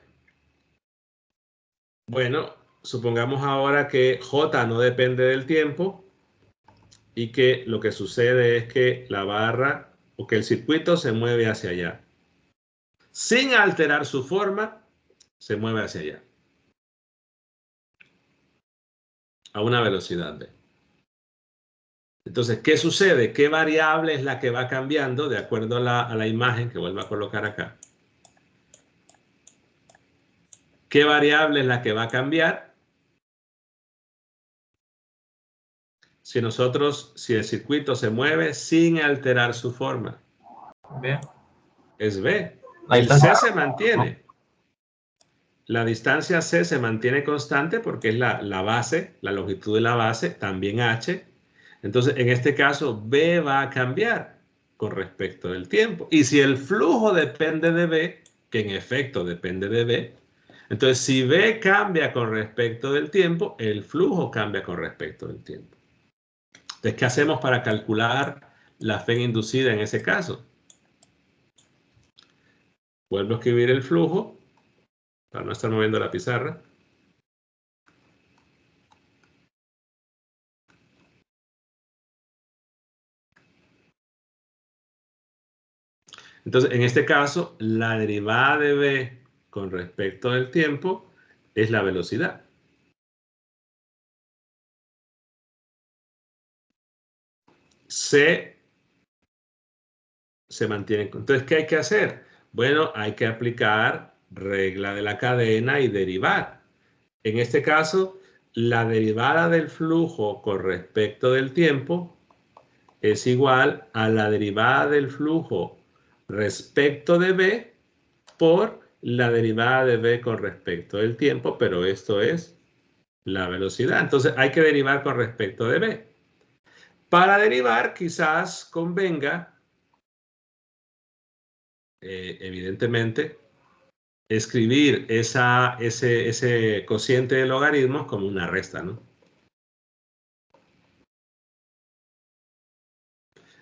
Bueno, supongamos ahora que J no depende del tiempo y que lo que sucede es que la barra o que el circuito se mueve hacia allá. Sin alterar su forma, se mueve hacia allá. A una velocidad v. Entonces, ¿qué sucede? ¿Qué variable es la que va cambiando de acuerdo a la imagen que vuelvo a colocar acá? ¿Qué variable es la que va a cambiar? Si el circuito se mueve sin alterar su forma. B. Es v. La El distancia. c se mantiene. La distancia c se mantiene constante porque es la base, la longitud de la base, también h. Entonces, en este caso, v va a cambiar con respecto del tiempo. Y si el flujo depende de v, que en efecto depende de v, entonces si v cambia con respecto del tiempo, el flujo cambia con respecto del tiempo. Entonces, ¿qué hacemos para calcular la fe inducida en ese caso? Vuelvo a escribir el flujo para no estar moviendo la pizarra. Entonces, en este caso, la derivada de v con respecto del tiempo es la velocidad. C se mantiene. Entonces, ¿qué hay que hacer? Bueno, hay que aplicar regla de la cadena y derivar. En este caso, la derivada del flujo con respecto del tiempo es igual a la derivada del flujo respecto de v por la derivada de v con respecto del tiempo, pero esto es la velocidad. Entonces hay que derivar con respecto de v. Para derivar quizás convenga, evidentemente, escribir ese cociente de logaritmos como una resta, ¿no?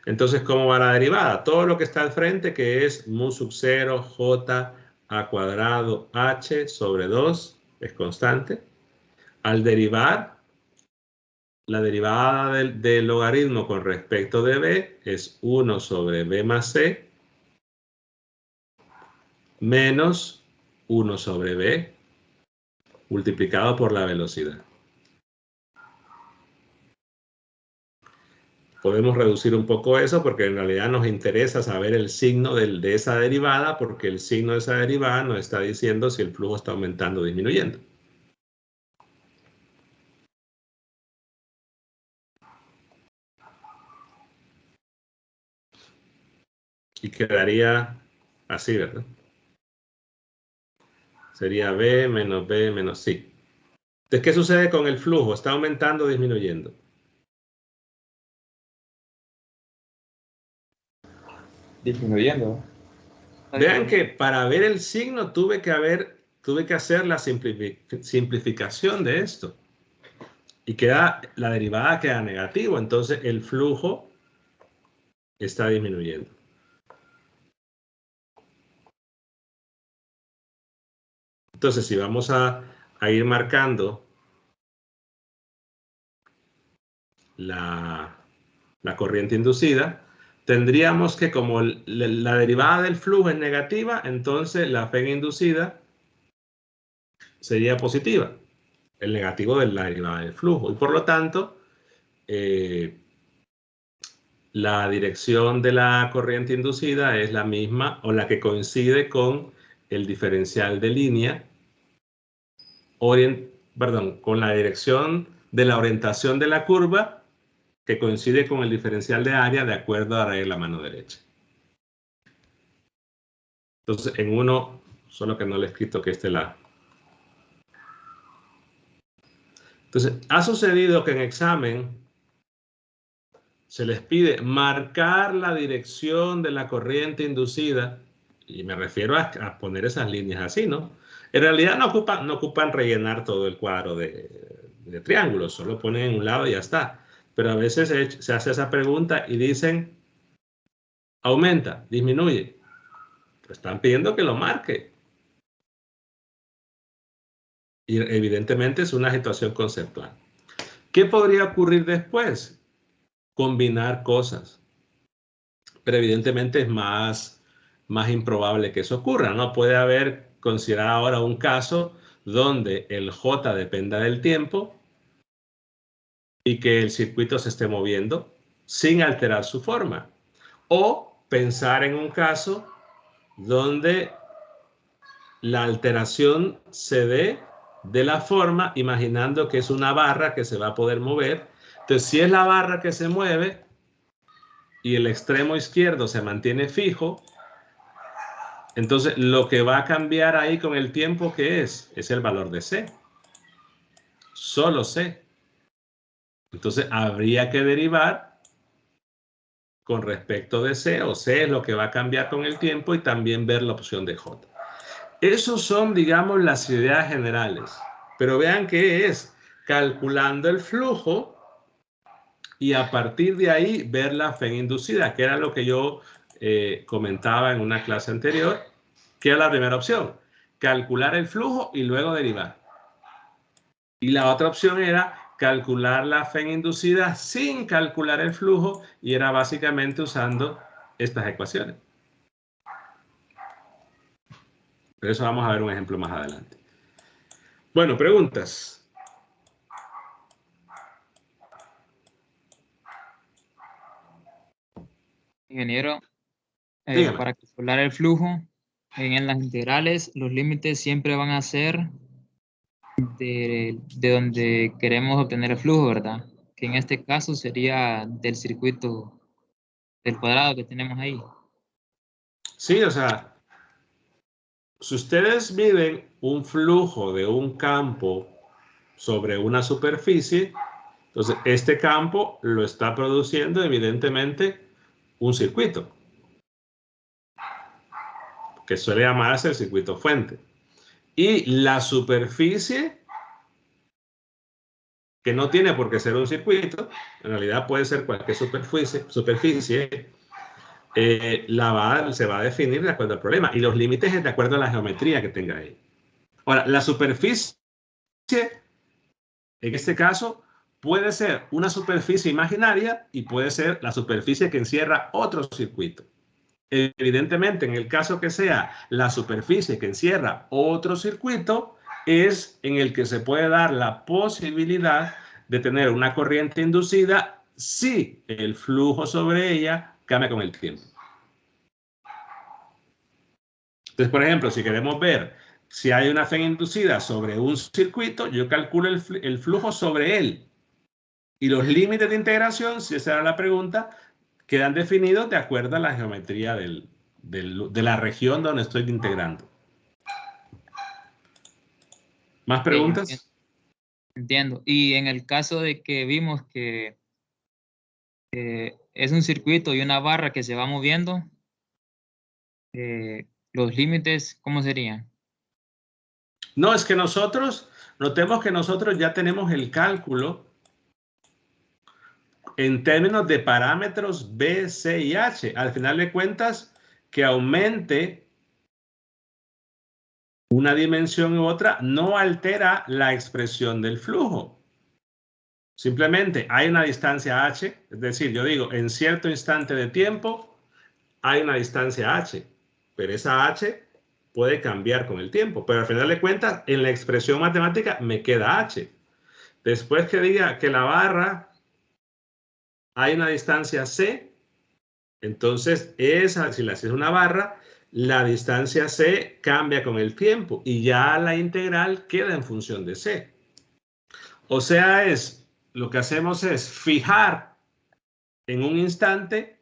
Entonces, ¿cómo va la derivada? Todo lo que está al frente, que es mu sub 0 j a cuadrado h sobre 2, es constante. Al derivar, la derivada del logaritmo con respecto de b es 1 sobre b más c menos 1 sobre b multiplicado por la velocidad. Podemos reducir un poco eso porque en realidad nos interesa saber el signo de esa derivada, porque el signo de esa derivada nos está diciendo si el flujo está aumentando o disminuyendo. Y quedaría así, ¿verdad? Sería B menos C. Entonces, ¿qué sucede con el flujo? ¿Está aumentando o disminuyendo? Disminuyendo. Vean que para ver el signo tuve que hacer la simplificación de esto. Y la derivada queda negativo. Entonces, el flujo está disminuyendo. Entonces, si vamos a ir marcando la corriente inducida, tendríamos que, como la derivada del flujo es negativa, entonces la F inducida sería positiva, el negativo de la derivada del flujo. Y por lo tanto, la dirección de la corriente inducida es la misma o la que coincide con el diferencial de línea, con la dirección de la orientación de la curva que coincide con el diferencial de área de acuerdo a la regla mano derecha. Entonces, en uno, solo que no le he escrito que esté la. Entonces, ha sucedido que en examen se les pide marcar la dirección de la corriente inducida, y me refiero a poner esas líneas así, ¿no? En realidad no ocupan rellenar todo el cuadro de triángulos, solo ponen en un lado y ya está. Pero a veces se hace esa pregunta y dicen, aumenta, disminuye. Pues están pidiendo que lo marque. Y evidentemente es una situación conceptual. ¿Qué podría ocurrir después? Combinar cosas. Pero evidentemente es más improbable que eso ocurra, ¿no? Puede haber, considerar ahora un caso donde el J dependa del tiempo y que el circuito se esté moviendo sin alterar su forma. O pensar en un caso donde la alteración se dé de la forma, imaginando que es una barra que se va a poder mover. Entonces, si es la barra que se mueve y el extremo izquierdo se mantiene fijo, entonces lo que va a cambiar ahí con el tiempo, ¿qué es? Es el valor de C. Solo C. Entonces, habría que derivar con respecto de C, o C es lo que va a cambiar con el tiempo, y también ver la opción de J. Esos son, digamos, las ideas generales. Pero vean que es calculando el flujo y a partir de ahí ver la F inducida, que era lo que yo comentaba en una clase anterior, que era la primera opción. Calcular el flujo y luego derivar. Y la otra opción era calcular la F inducida sin calcular el flujo, y era básicamente usando estas ecuaciones. Pero eso vamos a ver un ejemplo más adelante. Bueno, preguntas. Ingeniero, Dígame. para calcular el flujo, en las integrales los límites siempre van a ser de donde queremos obtener el flujo, ¿verdad? Que en este caso sería del circuito del cuadrado que tenemos ahí. Sí, o sea, si ustedes miden un flujo de un campo sobre una superficie, entonces este campo lo está produciendo evidentemente un circuito, que suele llamarse el circuito fuente. Y la superficie que no tiene por qué ser un circuito, en realidad puede ser cualquier superficie, se va a definir de acuerdo al problema. Y los límites es de acuerdo a la geometría que tenga ahí. Ahora, la superficie, en este caso, puede ser una superficie imaginaria y puede ser la superficie que encierra otro circuito. Evidentemente, en el caso que sea la superficie que encierra otro circuito, es en el que se puede dar la posibilidad de tener una corriente inducida si el flujo sobre ella cambia con el tiempo. Entonces, por ejemplo, si queremos ver si hay una fe inducida sobre un circuito, yo calculo el flujo sobre él. Y los límites de integración, si esa era la pregunta, quedan definidos de acuerdo a la geometría de la región donde estoy integrando. ¿Más preguntas? Entiendo. Y en el caso de que vimos que es un circuito y una barra que se va moviendo, los límites, ¿cómo serían? No, es que notemos que nosotros ya tenemos el cálculo en términos de parámetros B, C y H. Al final de cuentas, que aumente una dimensión u otra no altera la expresión del flujo. Simplemente hay una distancia h, es decir, yo digo, en cierto instante de tiempo hay una distancia h, pero esa h puede cambiar con el tiempo, pero al final de cuentas, en la expresión matemática me queda h. Después que diga que la barra hay una distancia c, entonces esa, si la c es una barra, la distancia c cambia con el tiempo y ya la integral queda en función de c. O sea, lo que hacemos es fijar en un instante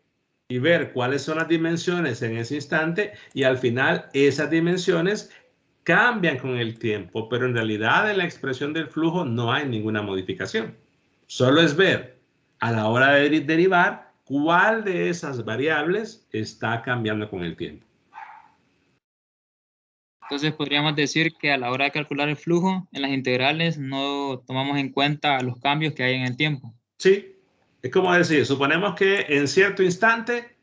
y ver cuáles son las dimensiones en ese instante y al final esas dimensiones cambian con el tiempo, pero en realidad en la expresión del flujo no hay ninguna modificación. Solo es ver a la hora de derivar cuál de esas variables está cambiando con el tiempo. Entonces podríamos decir que a la hora de calcular el flujo, en las integrales no tomamos en cuenta los cambios que hay en el tiempo. Sí, es como decir, suponemos que en cierto instante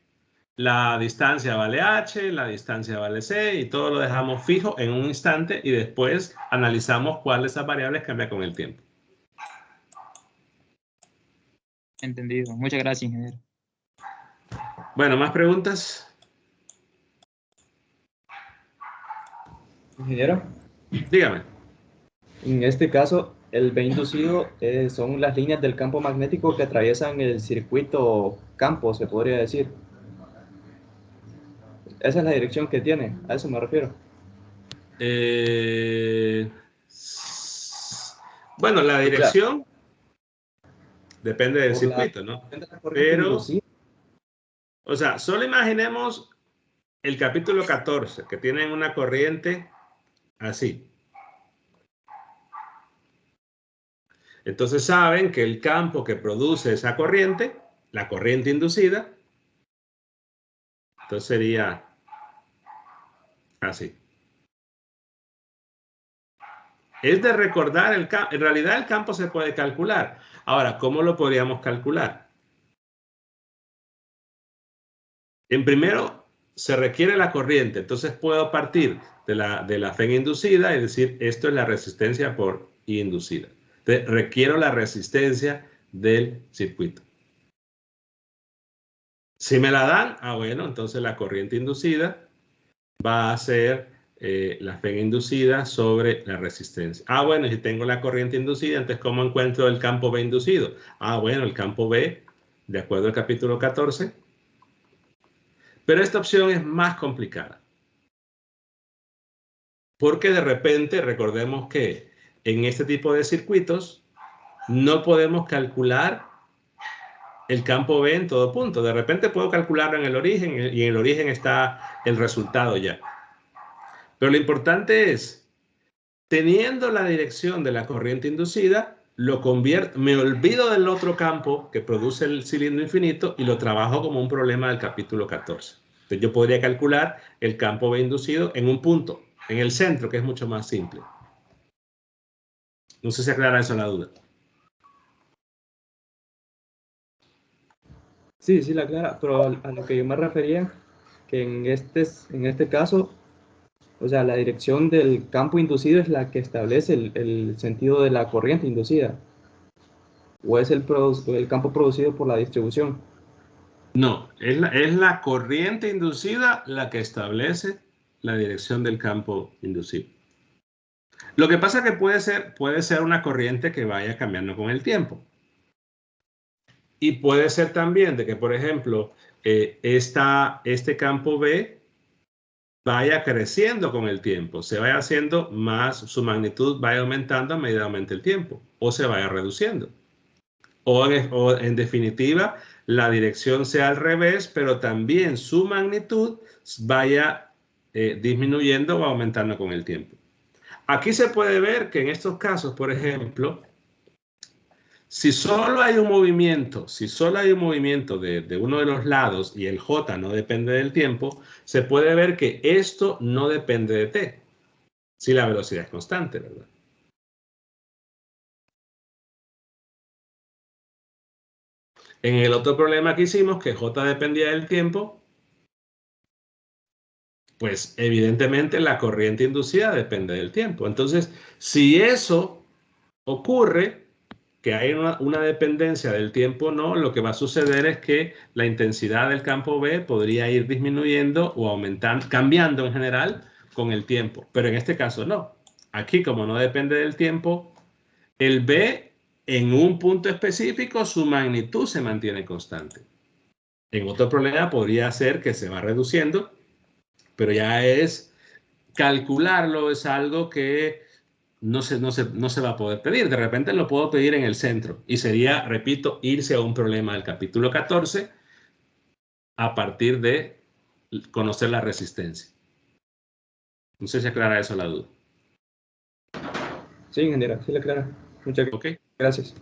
la distancia vale h, la distancia vale c y todo lo dejamos fijo en un instante y después analizamos cuál de esas variables cambia con el tiempo. Entendido. Muchas gracias, ingeniero. Bueno, ¿más preguntas? Ingeniero, Dígame. en este caso, el B inducido son las líneas del campo magnético que atraviesan el circuito campo, se podría decir. Esa es la dirección que tiene, a eso me refiero. Bueno, la dirección depende del circuito, ¿no? Pero, o sea, solo imaginemos el capítulo 14, que tienen una corriente así. Entonces saben que el campo que produce esa corriente, la corriente inducida, entonces sería así. Es de recordar el campo. En realidad el campo se puede calcular. Ahora, ¿cómo lo podríamos calcular? En primero, se requiere la corriente. Entonces puedo partir de la fe inducida y decir, esto es la resistencia por I inducida. Entonces, requiero la resistencia del circuito. Si me la dan, bueno, entonces la corriente inducida va a ser la fe inducida sobre la resistencia. Bueno, si tengo la corriente inducida, entonces ¿cómo encuentro el campo B inducido? Bueno, el campo B, de acuerdo al capítulo 14. Pero esta opción es más complicada. Porque de repente, recordemos que en este tipo de circuitos no podemos calcular el campo B en todo punto. De repente puedo calcularlo en el origen y en el origen está el resultado ya. Pero lo importante es, teniendo la dirección de la corriente inducida, me olvido del otro campo que produce el cilindro infinito y lo trabajo como un problema del capítulo 14. Entonces yo podría calcular el campo B inducido en un punto, en el centro, que es mucho más simple. No sé si aclara eso la duda. Sí, sí, la clara, pero a lo que yo me refería, que en este caso, o sea, la dirección del campo inducido es la que establece el sentido de la corriente inducida, o es el campo producido por la distribución. No, es la corriente inducida la que establece la dirección del campo inducido. Lo que pasa es que puede ser una corriente que vaya cambiando con el tiempo. Y puede ser también de que, por ejemplo, este campo B vaya creciendo con el tiempo, se vaya haciendo más, su magnitud vaya aumentando a medida que aumente el tiempo, o se vaya reduciendo. O en definitiva, la dirección sea al revés, pero también su magnitud vaya disminuyendo o aumentando con el tiempo. Aquí se puede ver que en estos casos, por ejemplo, si solo hay un movimiento, de uno de los lados y el J no depende del tiempo, se puede ver que esto no depende de T, si la velocidad es constante, ¿verdad? En el otro problema que hicimos, que J dependía del tiempo, pues evidentemente la corriente inducida depende del tiempo. Entonces, si eso ocurre, que hay una dependencia del tiempo, no, lo que va a suceder es que la intensidad del campo B podría ir disminuyendo o aumentando, cambiando en general con el tiempo. Pero en este caso no. Aquí, como no depende del tiempo, el B en un punto específico, su magnitud se mantiene constante. En otro problema podría ser que se va reduciendo, pero ya es calcularlo, es algo que no se va a poder pedir. De repente lo puedo pedir en el centro y sería, repito, irse a un problema del capítulo 14 a partir de conocer la resistencia. No sé si aclara eso la duda. Sí, ingeniero, sí, la clara. Muchas ¿Ok? gracias.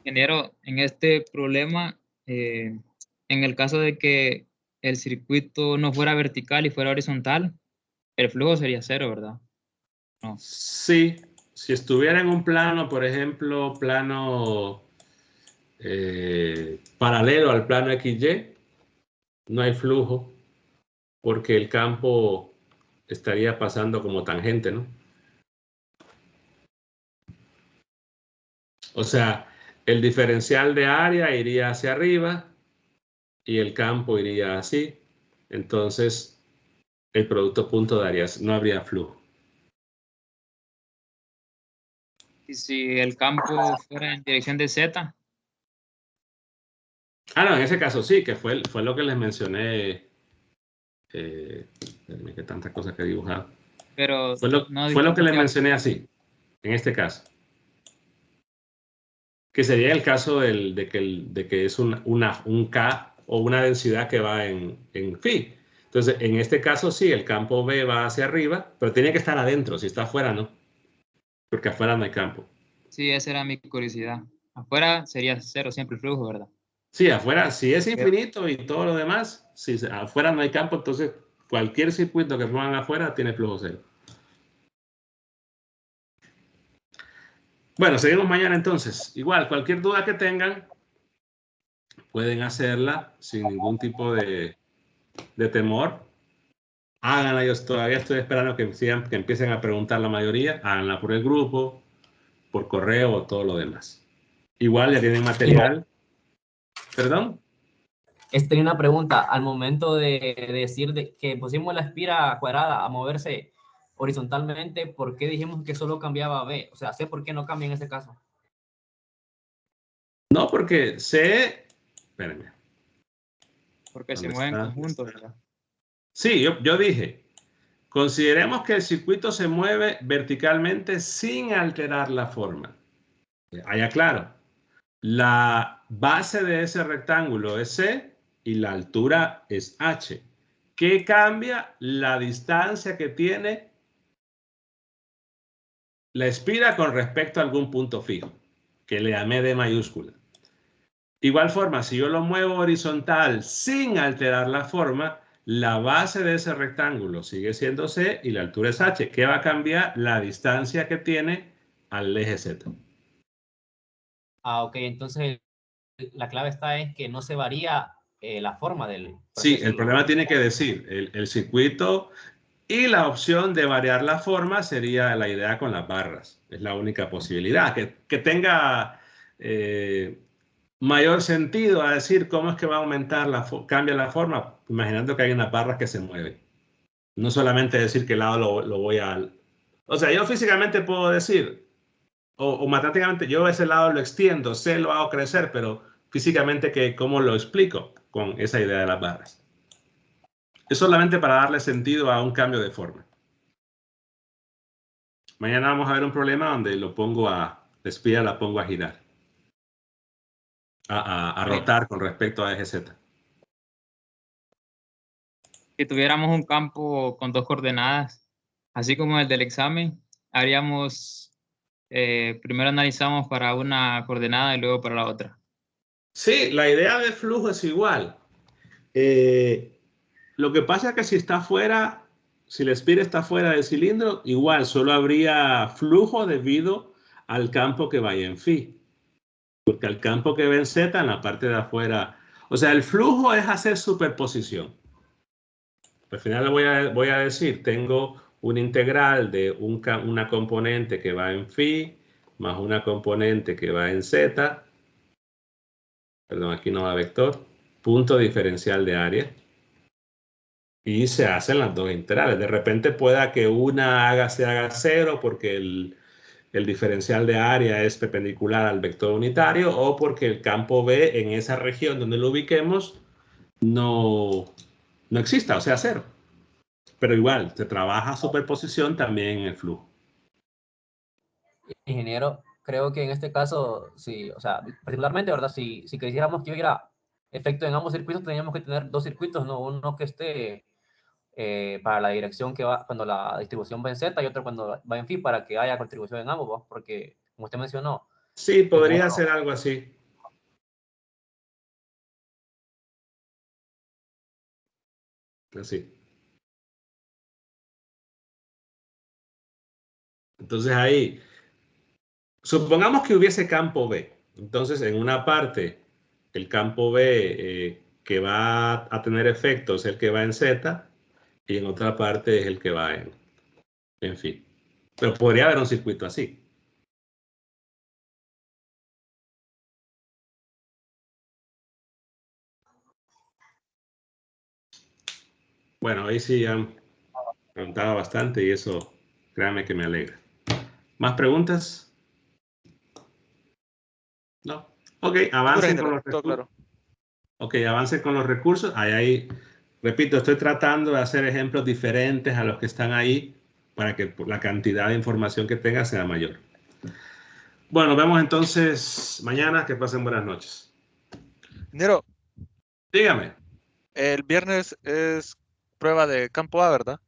Ingeniero, en este problema, en el caso de que el circuito no fuera vertical y fuera horizontal, el flujo sería cero, ¿verdad? No. Sí, si estuviera en un plano, por ejemplo, plano paralelo al plano XY, no hay flujo porque el campo estaría pasando como tangente, ¿no? O sea, el diferencial de área iría hacia arriba y el campo iría así. Entonces, el producto punto daría, no habría flujo. Y si el campo fuera en dirección de Z, No, en ese caso sí, que fue lo que les mencioné. Espérenme, que tantas cosas que he dibujado. pero Fue no lo que les que mencioné así, en este caso. Que sería el caso de que es un K o una densidad que va en phi. Entonces, en este caso sí, el campo B va hacia arriba, pero tiene que estar adentro. Si está afuera, no. Porque afuera no hay campo. sí, esa era mi curiosidad. Afuera sería cero siempre el flujo, ¿verdad? Sí, afuera, si es Pero infinito y todo lo demás, si afuera no hay campo, entonces cualquier circuito que pongan afuera tiene flujo cero. Bueno, seguimos mañana entonces. Igual, cualquier duda que tengan, pueden hacerla sin ningún tipo de temor. Háganla, yo todavía estoy esperando que empiecen a preguntar la mayoría. Háganla por el grupo, por correo o todo lo demás. Igual ya tienen material. ¿Perdón? Tenía una pregunta. Al momento de decir que pusimos la espira cuadrada a moverse horizontalmente, ¿por qué dijimos que solo cambiaba a B? O sea, sé por qué no cambia en este caso. No, porque sé... Espérenme. porque se ¿Dónde mueven en está? conjunto, ¿verdad? Sí, yo dije, consideremos que el circuito se mueve verticalmente sin alterar la forma. Allá claro, la base de ese rectángulo es C y la altura es H. ¿Qué cambia? La distancia que tiene la espira con respecto a algún punto fijo, que le llamé D mayúscula. Igual forma, si yo lo muevo horizontal sin alterar la forma, la base de ese rectángulo sigue siendo C y la altura es H. ¿Qué va a cambiar? La distancia que tiene al eje Z. Ah, ok. Entonces, la clave está es que no se varía la forma del Sí, proceso. el problema tiene que decir el circuito y la opción de variar la forma sería la idea con las barras. Es la única posibilidad. Que tenga mayor sentido a decir cómo es que va a aumentar, cambia la forma, imaginando que hay unas barras que se mueven. No solamente decir qué lado lo voy a... O sea, yo físicamente puedo decir, o matemáticamente, yo ese lado lo extiendo, lo hago crecer, pero físicamente, ¿cómo lo explico con esa idea de las barras? Es solamente para darle sentido a un cambio de forma. Mañana vamos a ver un problema donde la espira la pongo a girar, a rotar con respecto a eje Z. Si tuviéramos un campo con 2 coordenadas, así como el del examen, haríamos, primero analizamos para una coordenada y luego para la otra. Sí, la idea de flujo es igual. Lo que pasa es que si está fuera, si la espira está fuera del cilindro, igual solo habría flujo debido al campo que vaya en phi. Porque al campo que va en Z, en la parte de afuera, o sea, el flujo es hacer superposición. Al final voy a decir, tengo una integral de una componente que va en phi más una componente que va en Z. Perdón, aquí no va vector. Punto diferencial de área. Y se hacen las dos integrales. De repente pueda que una se haga 0 porque el diferencial de área es perpendicular al vector unitario o porque el campo B en esa región donde lo ubiquemos no exista, o sea, 0. Pero igual, se trabaja superposición también en el flujo. Ingeniero, creo que en este caso, sí, o sea, particularmente, ¿verdad? Si quisiéramos que hubiera efecto en ambos circuitos, teníamos que tener 2 circuitos, ¿no? Uno que esté para la dirección que va, cuando la distribución va en Z y otro cuando va en phi, para que haya contribución en ambos, ¿no? Porque, como usted mencionó, Sí, podría ser algo así. Así. Entonces ahí, supongamos que hubiese campo B. Entonces, en una parte, el campo B que va a tener efectos es el que va en Z y en otra parte es el que va en phi. Pero podría haber un circuito así. Bueno, ahí sí han preguntado bastante y eso, créanme que me alegra. ¿Más preguntas? No. Ok, avancen con los recursos. Claro. Ok, avancen con los recursos. Ahí, repito, estoy tratando de hacer ejemplos diferentes a los que están ahí para que la cantidad de información que tenga sea mayor. Bueno, nos vemos entonces mañana. Que pasen buenas noches. Ingeniero, Dígame. el viernes es prueba de campo A, ¿verdad?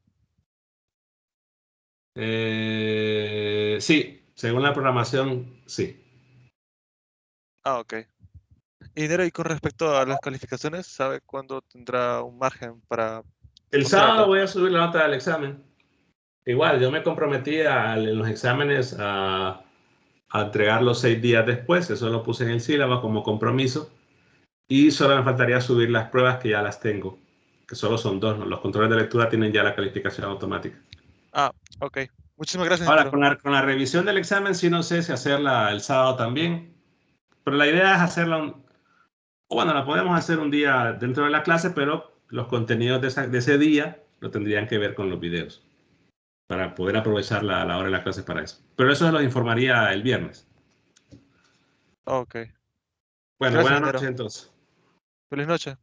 Sí, según la programación, sí. Ah, ok. Ingeniero, y con respecto a las calificaciones, ¿sabe cuándo tendrá un margen para El sábado mostrarla? voy a subir la nota del examen. Igual, yo me comprometí en los exámenes a entregar los 6 días después. Eso lo puse en el sílabo como compromiso. Y solo me faltaría subir las pruebas que ya las tengo, que solo son 2, ¿no? Los controles de lectura tienen ya la calificación automática. Ah, ok. Muchísimas gracias, Ahora, ingeniero. con la revisión del examen, sí no sé si hacerla el sábado también, pero la idea es hacerla, bueno, la podemos hacer un día dentro de la clase, pero los contenidos de ese día lo tendrían que ver con los videos, para poder aprovechar la hora de la clase para eso. Pero eso se los informaría el viernes. Ok. Bueno, Gracias, buenas ingeniero. noches entonces. Feliz noche.